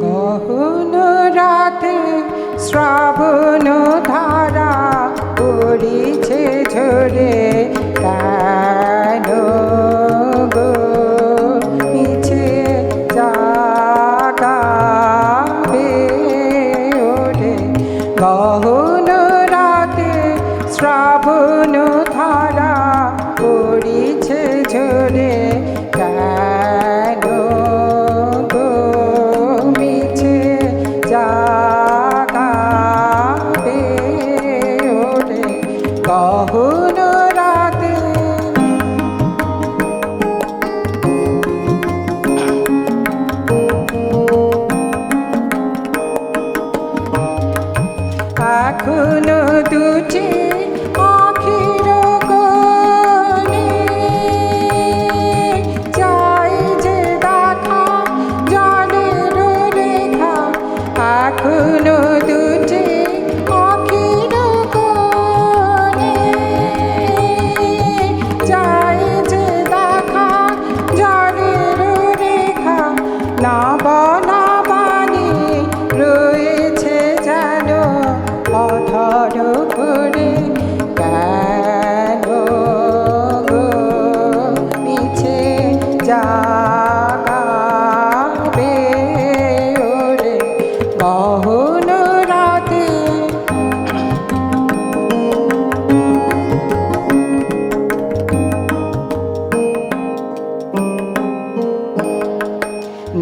গহন রাতে শ্রাবণ ধারা পড়িছে ঝরে, কেন গো মিছে জাগাবে ওরে। গহন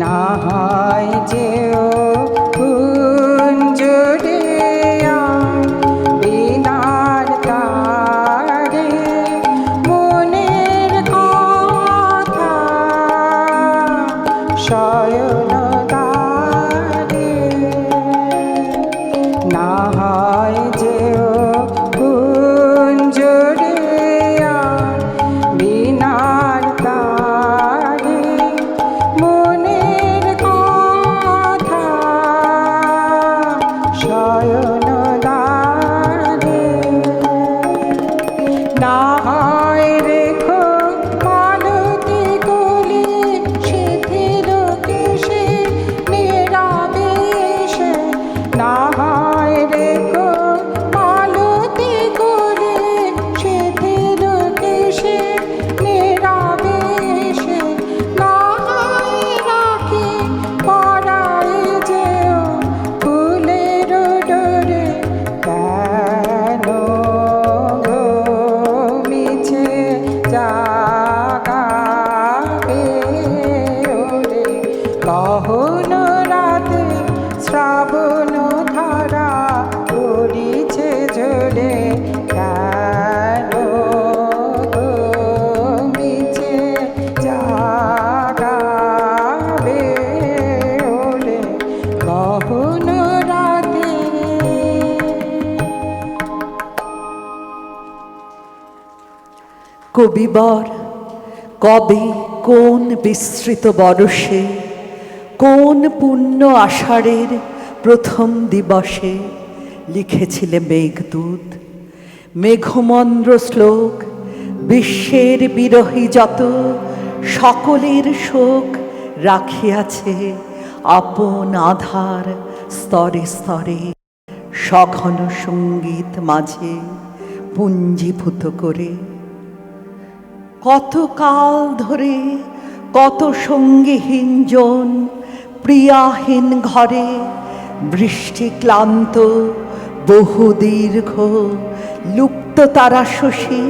না হয় যেও কুঞ্জরে বিনার তারে মনের কথা শয়ন দ্বারে না হয় যেও কুঞ্জরে বিনার তারে মনের কথা শয়ন দ্বারে না হয় রেখো মালতী কোলে শিথিল কেশে নীরবে এসে না হয় রেখো মালতী কোলে শিথিল কেশে নীরবে এসে না হয় রাখি পরাই যেও ফুলের ডোরে কেন গো মিছে জাগাবে ওরে গহন রাতে শ্রাবণ ধারা পড়িছে ঝরে কেন গো মিছে জাগাবে ওরে গহন রাতে। কবিবর কবে কোন বিস্তৃত বরষে কোন পুণ্য আষাঢ়ের প্রথম দিবসে লিখেছিলে মেঘদূত মেঘমন্দ্র শ্লোক বিশ্বের বিরহী যত সকলের শোক রাখিয়াছে আপন আধার স্তরে স্তরে সঘন সঙ্গীত মাঝে পুঞ্জীভূত করে কত কাল ধরে কত সঙ্গীহীন জন প্রিয়াহীন ঘরে বৃষ্টি ক্লান্ত বহু দীর্ঘ লুপ্ত তারা শশী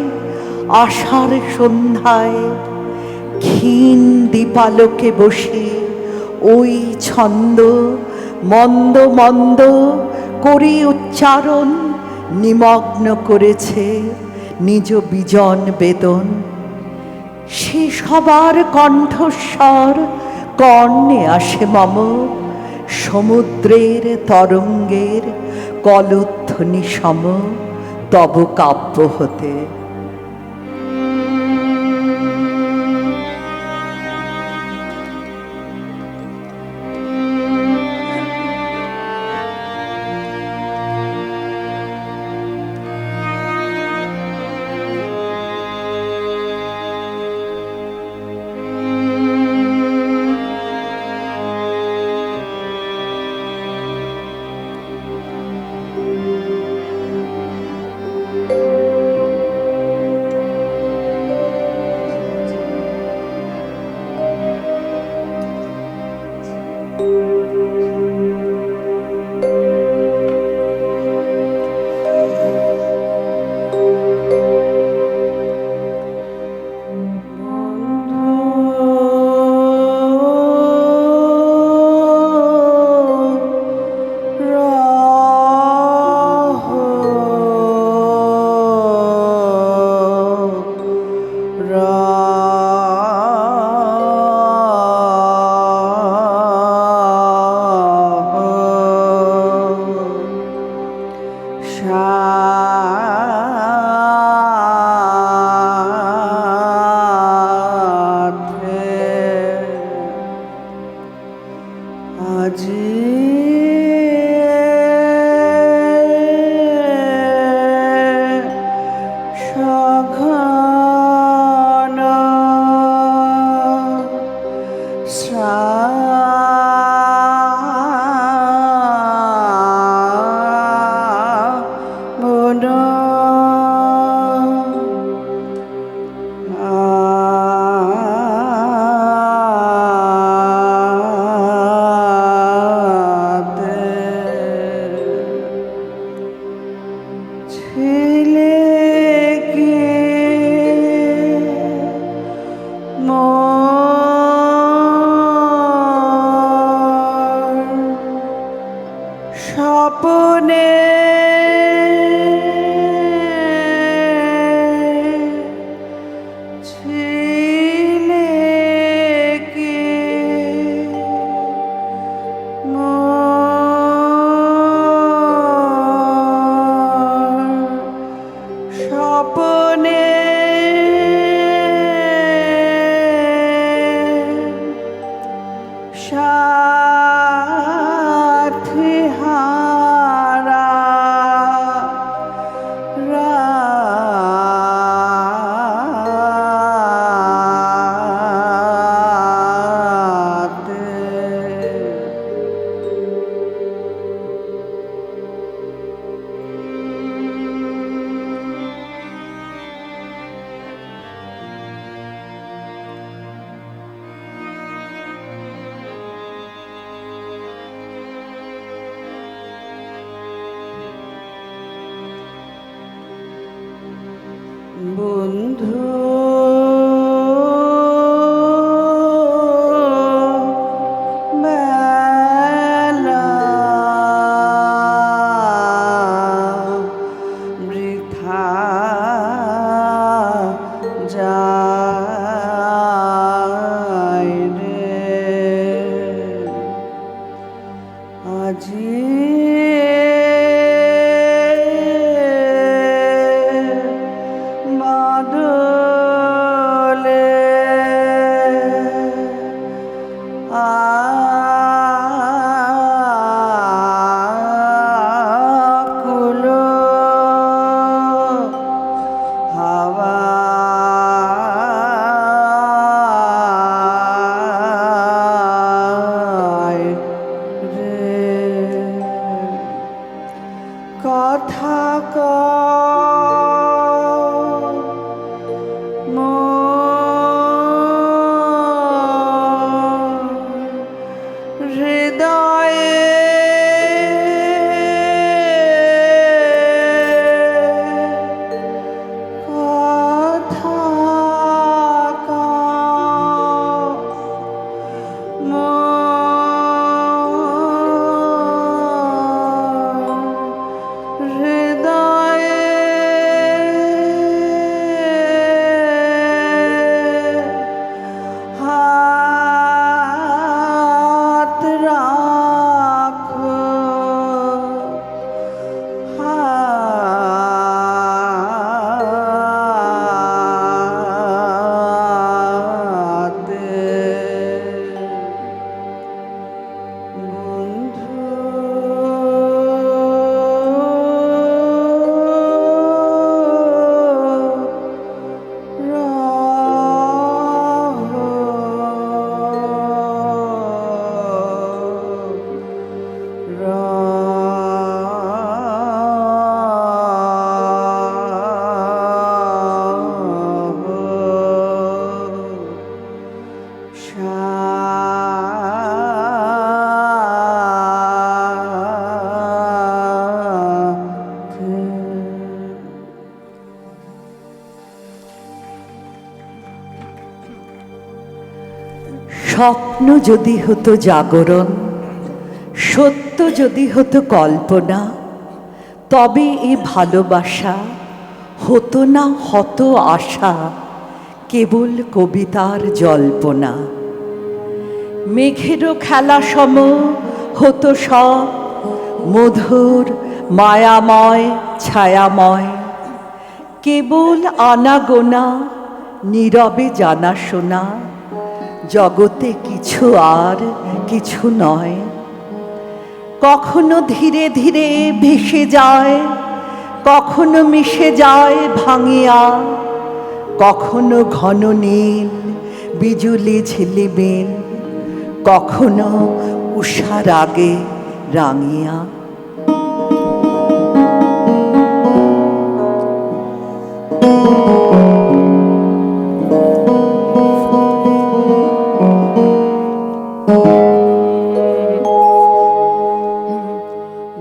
আষাঢ় সন্ধ্যায় ক্ষীণ দীপালোকে বসে ওই ছন্দ মন্দ মন্দ করি উচ্চারণ নিমগ্ন করেছে নিজ বিজন বেদন সে সবার কণ্ঠস্বর কর্ণে আসে মম সমুদ্রের তরঙ্গের কলধ্বনি সম তব কাব্য হতে। সাথী হারা রাতে বন্ধু বেলা বৃথা যায় রে আজি বাদলে আকুল হাওয়ায় রে কথা হৃদয়ে কথা হাত রাখো হাতে স্বপ্ন যদি হতো জাগরণ, সত্য যদি হতো কল্পনা, তবে এ ভালোবাসা হতো না হত আশা, কেবল কবিতার জল্পনা। মেঘেরও খেলা সম হতো সব, মধুর মায়াময় ছায়াময়, কেবল আনাগোনা নীরবে জানাশোনা, জগতে কিছু আর কিছু নয়। কখনো ধীরে ধীরে ভেসে যায়, কখনো মিশে যায় ভাঙিয়া, কখনো ঘন নীল বিজুলি ঝিলিমিল, কখনো উষার আগে রাঙিয়া।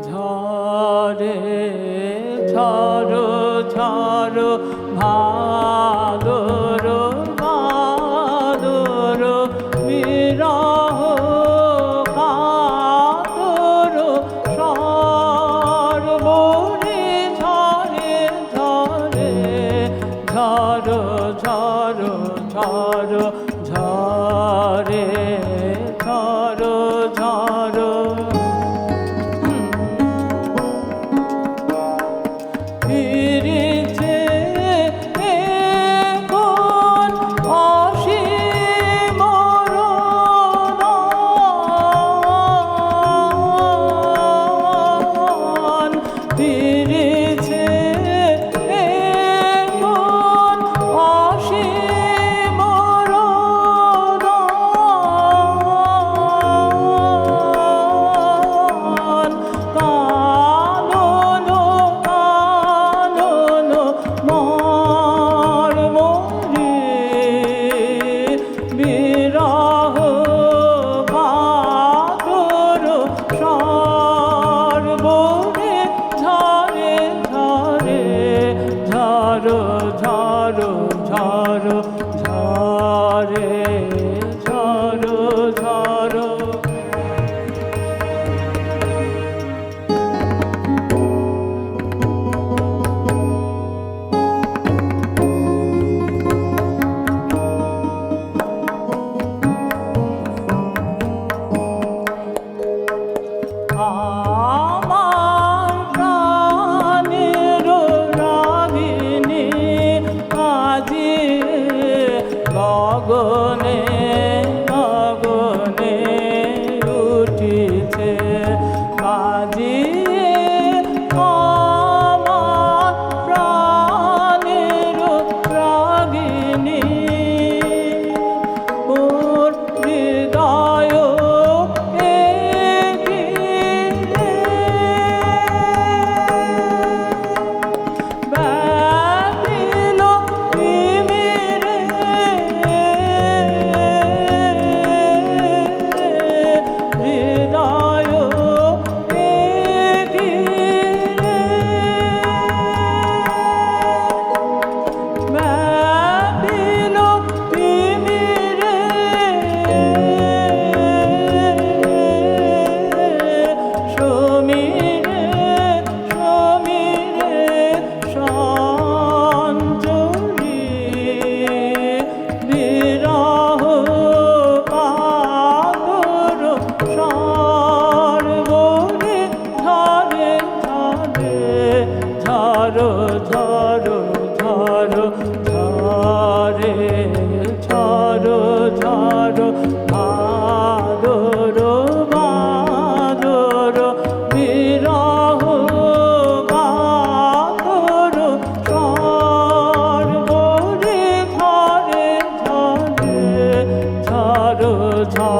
ঝরে ঝরো ঝরো ভাদর ভাদর বিরহ কাতর সর্বরে ঝরে ঝরে ঝরো ঝরো ঝরো ঝরে ঝরে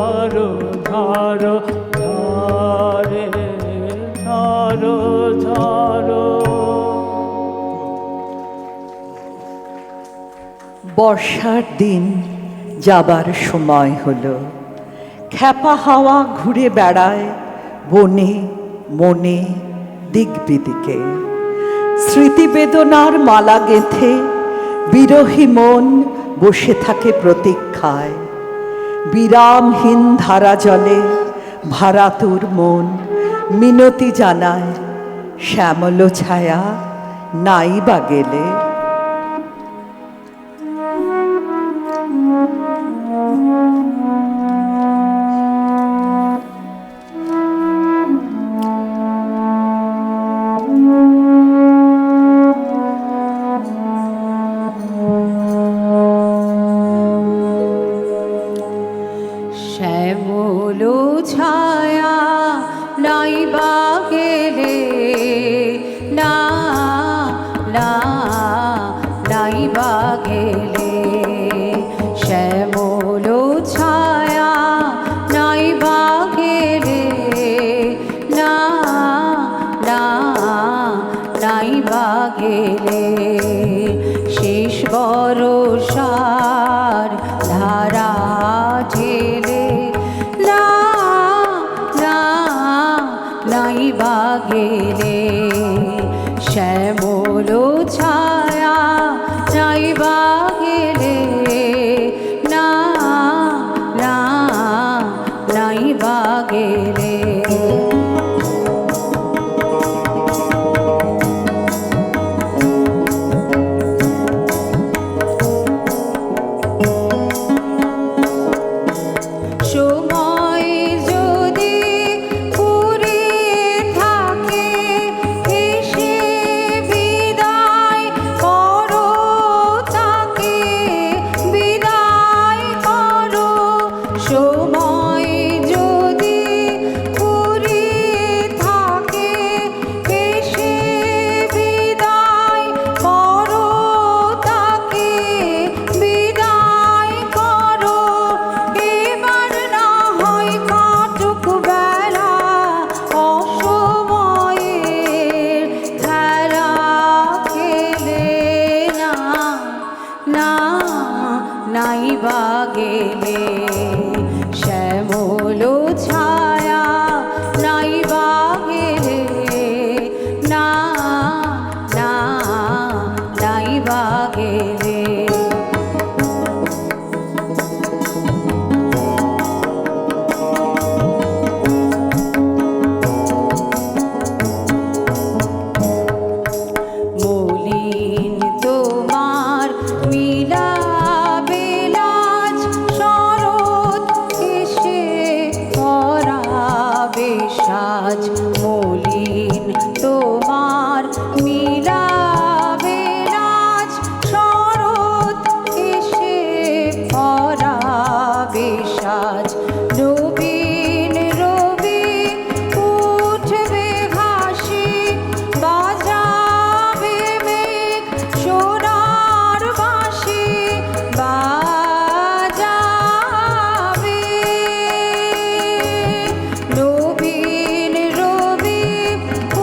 ঝাড়ো ঝাড়ো ঝাড়ে ঝাড়ো ঝাড়ো। বর্ষার দিন যাবার সময় হলো, খ্যাপা হাওয়া ঘুরে বেড়ায় বনে মনে দিক বিদিকে। স্মৃতিবেদনার মালা গেঁথে বিরহী মন বসে থাকে প্রতীক্ষায়। বিরামহীন ধারা জলে ভারাতুর মন মিনতি জানায়, শ্যামল ছায়া নাই বা গেলে। শ্যামল ছায়া নাই বা গেলে, না না নাই বা গেলে। শ্যামল ছায়া নাই বা গেলে, না না নাই বা গেলে। শেষ বরষার ধারা ঢেলে, না না নাই বা গেলে। শ্যামল ছায়া নাই বা গেলে, না না নাই বা গেলে। সময় যদি ফুরিয়ে থাকে, এসে বিদায় করো তাকে, বিদায় করো। সময় যদি ফুরিয়ে থাকে, এসে বিদায় করো তাকে, বিদায় করো। এবার না হয় কাটুক বেলা অসময়ের খেলা খেলে, না না নাই বা গেলে। শ্যামল ছায়া নাই বা গেলে, না না নাই বা গেলে। মলিন তোমার মিলাবে লাজ, শরৎ এসে পরাবে সাজ। মলিন তোমার মিলাবে লাজ, শরৎ এসে পরাবে সাজ। নবীন রবি উঠবে ঘাসি, বাজাবে মেঘ সোনার বাঁশি, বাজাবে। নবীন রবি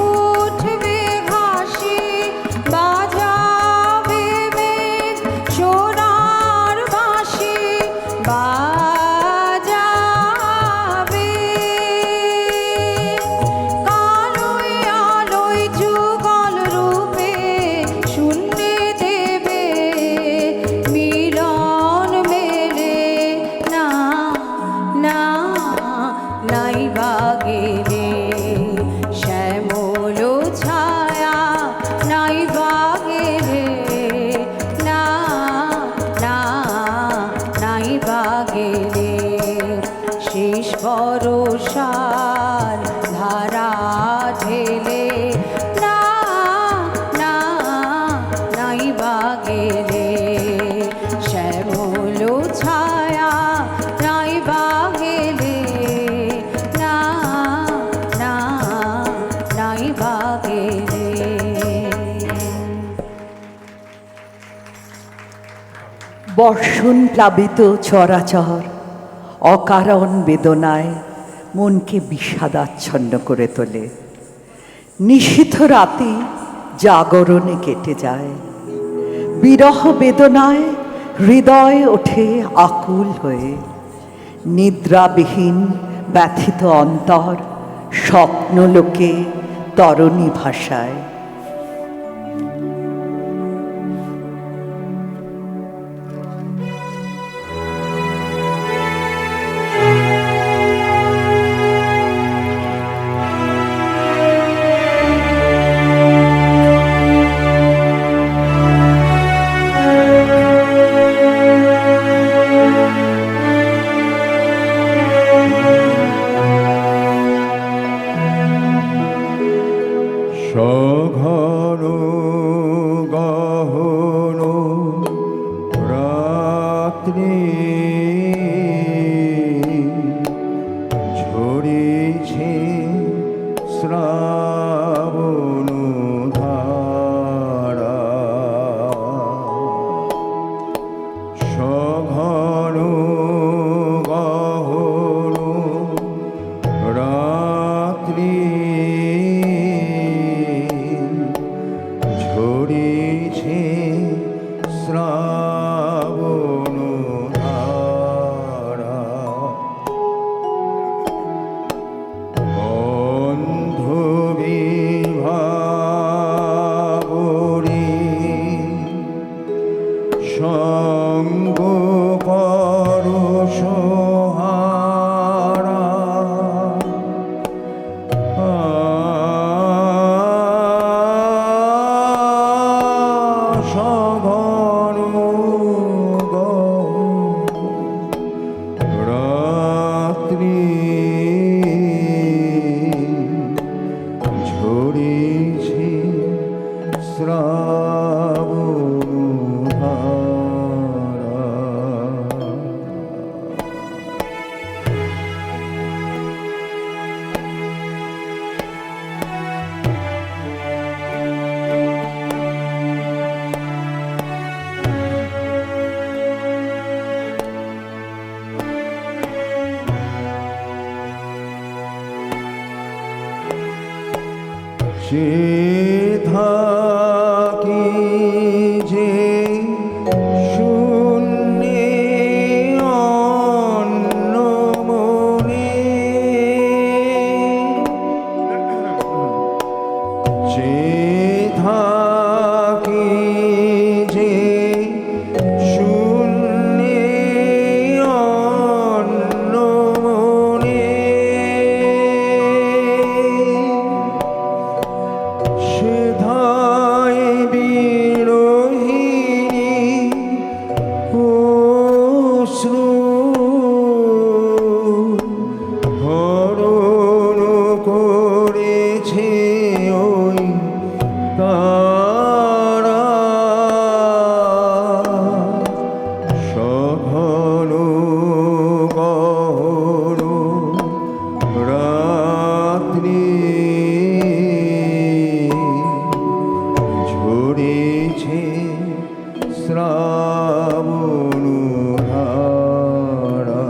উঠবে ঘাসি, বাজাবে মেঘ সোনার বাঁশি, বাজাবে। কালোয় আলোয় যুগল রূপে শূন্যে দেবে মিলন মেলে, না না নাই বা গেলে। শ্যামল ছায়া নাই বা গেলে, না না নাই বা গেলে। শেষ বরষার ধারা ঢেলে, না না নাই বা গেলে। শ্যামল ছায়া নাই বা গেলে, না না নাই বা গেলে। বর্ষণ প্লাবিত চরাচর অকারণ বেদনায় মনকে বিষাদাচ্ছন্ন করে তোলে। নিশীথ রাতি জাগরণে কেটে যায়, বিরহ বেদনায় হৃদয় ওঠে আকুল হয়ে। নিদ্রাবিহীন ব্যথিত অন্তর স্বপ্নলোকে তরণী ভাষায়। সঘন গহন রাত্রি ঝরেছে শ্রাবণ ধারা। সঘন গহন রাত্রি ঝরেছে শ্রাবণ ধারা। বন্ধ বিভাবরে সঙ্গ পরশহারা। সঘন রাত্রি ঝরেছে শ্রাবণ ধারা। সে থাকি যে শূন্যে অন্নমনে। সে থাকি যে শূন্যে অন্নমনে। সেধায় বিরোহিণী অশ্রু হরণ করেছে ওই তারা। সঘন গহন রাত্রি ঝরেছে শ্রাবণ ধারা।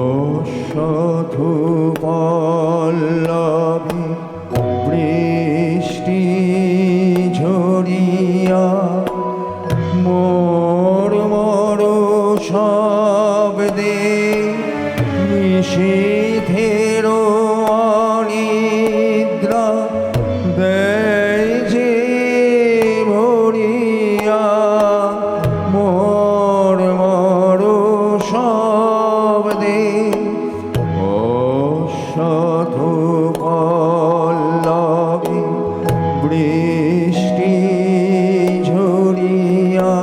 অশথ পল্লবে বৃষ্টি ঝরিয়া মোর মোর শব্দে নিষেধের অনিদ্রা দেয় যে ভরিয়া। মোর মোর শব্দে অশথ পল্লবে বৃষ্টি ঝরিয়া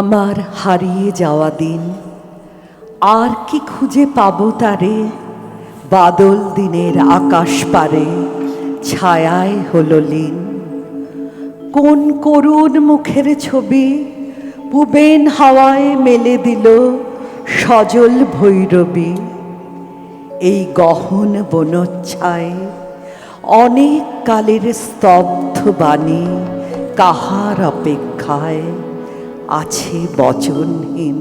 আমার হারিয়ে যাওয়া দিন আর কি খুঁজে পাবো তারে, বাদল দিনের আকাশ পারে ছায়ায় হলো লীন। কোন করুণ মুখের ছবি পুবেন হাওয়ায় মেলে দিল সজল ভৈরবী। এই গহন বনচ্ছায় অনেক কালের স্তব্ধ বাণী কাহার অপেক্ষায় আছে বচনহীন।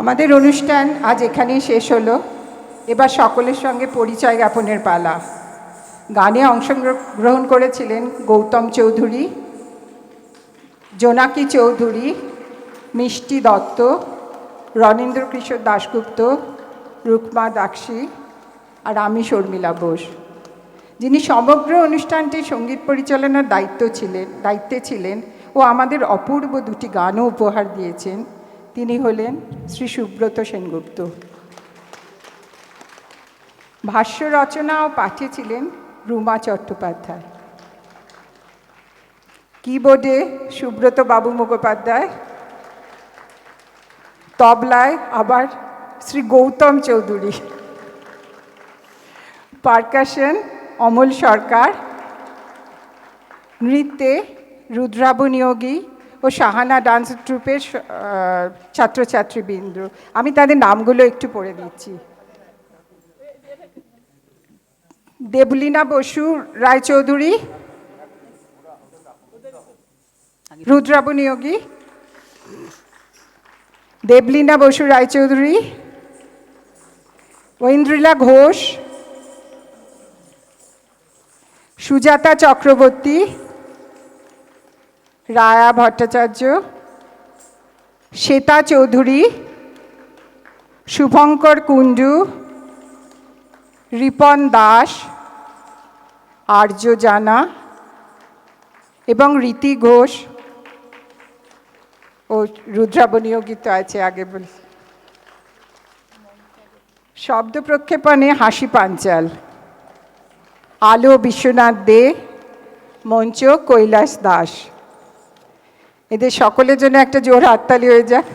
আমাদের অনুষ্ঠান আজ এখানেই শেষ হলো। এবার সকলের সঙ্গে পরিচয় জ্ঞাপনের পালা। গানে অংশগ্রহণ করেছিলেন গৌতম চৌধুরী, জোনাকি চৌধুরী, মিষ্টি দত্ত, রণেন্দ্র কিশোর দাশগুপ্ত, রুকমা দাক্ষী আর আমি শর্মিলা বোস। যিনি সমগ্র অনুষ্ঠানটির সঙ্গীত পরিচালনার দায়িত্বে ছিলেন ও আমাদের অপূর্ব দুটি গানও উপহার দিয়েছেন, তিনি হলেন শ্রী সুব্রত সেনগুপ্ত। ভাষ্য রচনা ও পাঠে ছিলেন রুমা চট্টোপাধ্যায়। কিবোর্ডে সুব্রত বাবু মুখোপাধ্যায়, তবলায় আবার শ্রী গৌতম চৌধুরী, পারকাশন অমল সরকার, নৃত্যে রুদ্রাভ নিয়োগী ও সাহানা ডান্স ট্রুপের ছাত্রছাত্রীবৃন্দ। আমি তাদের নামগুলো একটু পড়ে দিচ্ছি। দেবলীনা বসু রায়চৌধুরী, রুদ্রাভ নিয়োগী, দেবলীনা বসু রায়চৌধুরী, ঐন্দ্রিলা ঘোষ, সুজাতা চক্রবর্তী, রায়া ভট্টাচার্য, শ্বেতা চৌধুরী, শুভঙ্কর কুণ্ডু, রিপন দাস, আর্য জানা এবং রীতি ঘোষ ও রুদ্রাভ নিয়োগী তো আছে আগে বল। শব্দ প্রক্ষেপণে হাসি পাঞ্চাল, আলো বিশ্বনাথ দে, মঞ্চ কৈলাস দাস। এদের সকলের জন্য একটা জোর হাততালি হয়ে যাক।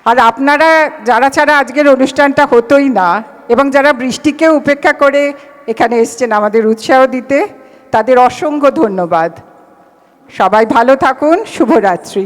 আর আপনারা যারা ছাড়া আজকের অনুষ্ঠানটা হতোই না এবং যারা বৃষ্টিকেও উপেক্ষা করে এখানে এসছেন আমাদের উৎসাহ দিতে, তাদের অসংখ্য ধন্যবাদ। সবাই ভালো থাকুন। শুভরাত্রি।